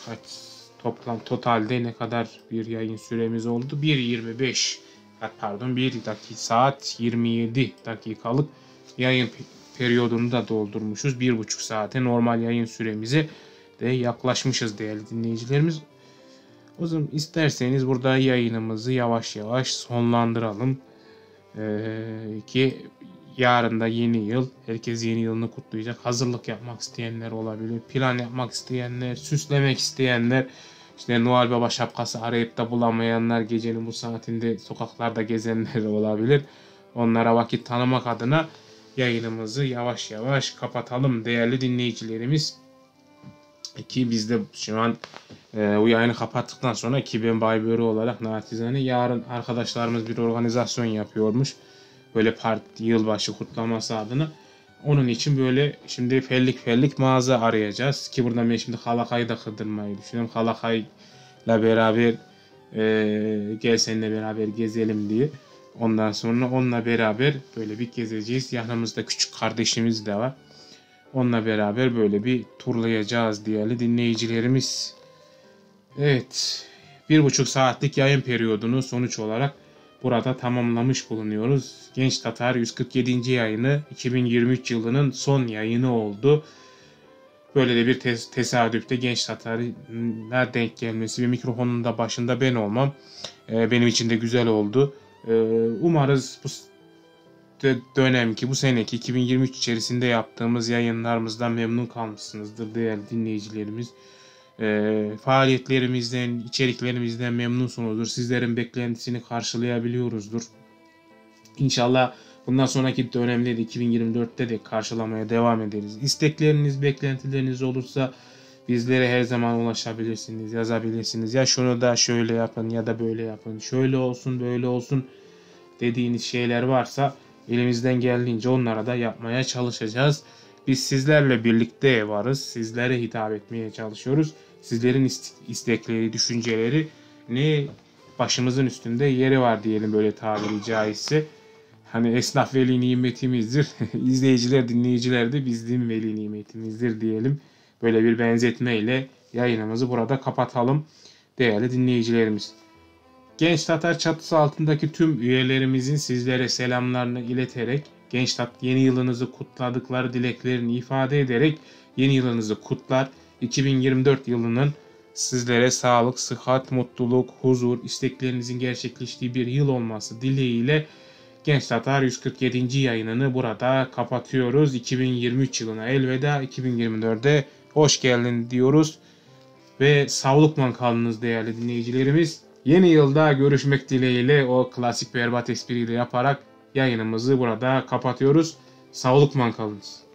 Speaker 2: Totalde ne kadar bir yayın süremiz oldu? 1 saat 27 dakikalık yayın periyodunu da doldurmuşuz. 1,5 saate normal yayın süremize de yaklaşmışız değerli dinleyicilerimiz. O zaman isterseniz burada yayınımızı yavaş yavaş sonlandıralım. Ki yarın da yeni yıl. Herkes yeni yılını kutlayacak. Hazırlık yapmak isteyenler olabilir. Plan yapmak isteyenler, süslemek isteyenler, işte Noel Baba şapkası arayıp da bulamayanlar, gecenin bu saatinde sokaklarda gezenler olabilir. Onlara vakit tanımak adına yayınımızı yavaş yavaş kapatalım değerli dinleyicilerimiz. Ki biz de şu an bu yayını kapattıktan sonra ki ben Baybörü olarak naçizane yarın arkadaşlarımız bir organizasyon yapıyormuş. Böyle parti yılbaşı kutlaması adına. Onun için böyle şimdi fellik mağaza arayacağız. Ki burada ben şimdi Halakay'ı da kırdırmayı düşünüyorum. Halakay'la beraber gel seninle beraber gezelim diye. Ondan sonra onunla beraber böyle bir gezeceğiz. Yanımızda küçük kardeşimiz de var. Onunla beraber böyle bir turlayacağız değerli dinleyicilerimiz. Evet, 1,5 saatlik yayın periyodunu sonuç olarak burada tamamlamış bulunuyoruz. Genç Tatar 147. yayını 2023 yılının son yayını oldu. Böyle de bir tesadüfte Genç Tatar'a denk gelmesi ve mikrofonun da başında ben olmam benim için de güzel oldu. Umarız bu dönemki, bu seneki 2023 içerisinde yaptığımız yayınlarımızdan memnun kalmışsınızdır değerli dinleyicilerimiz. Faaliyetlerimizden, içeriklerimizden memnunsunuzdur. Sizlerin beklentisini karşılayabiliyoruzdur. İnşallah bundan sonraki dönemde de 2024'te de karşılamaya devam ederiz. İstekleriniz, beklentileriniz olursa bizlere her zaman ulaşabilirsiniz, yazabilirsiniz. Ya şunu da şöyle yapın ya da böyle yapın, şöyle olsun, böyle olsun dediğiniz şeyler varsa elimizden geldiğince onlara da yapmaya çalışacağız. Biz sizlerle birlikte varız. Sizlere hitap etmeye çalışıyoruz. Sizlerin istekleri, düşünceleri ne başımızın üstünde yeri var diyelim böyle tabiri caizse. Hani esnaf veli nimetimizdir. İzleyiciler, dinleyiciler de bizim veli nimetimizdir diyelim. Böyle bir benzetmeyle yayınımızı burada kapatalım değerli dinleyicilerimiz. Genç Tatar çatısı altındaki tüm üyelerimizin sizlere selamlarını ileterek Genç Tatar yeni yılınızı kutladıkları dileklerini ifade ederek yeni yılınızı kutlar. 2024 yılının sizlere sağlık, sıhhat, mutluluk, huzur, isteklerinizin gerçekleştiği bir yıl olması dileğiyle Genç Tatar 147. yayınını burada kapatıyoruz. 2023 yılına elveda, 2024'de hoş geldin diyoruz ve sağlıkla kalınız değerli dinleyicilerimiz. Yeni yılda görüşmek dileğiyle o klasik berbat espriyle yaparak yayınımızı burada kapatıyoruz. Sağlıkla kalınız.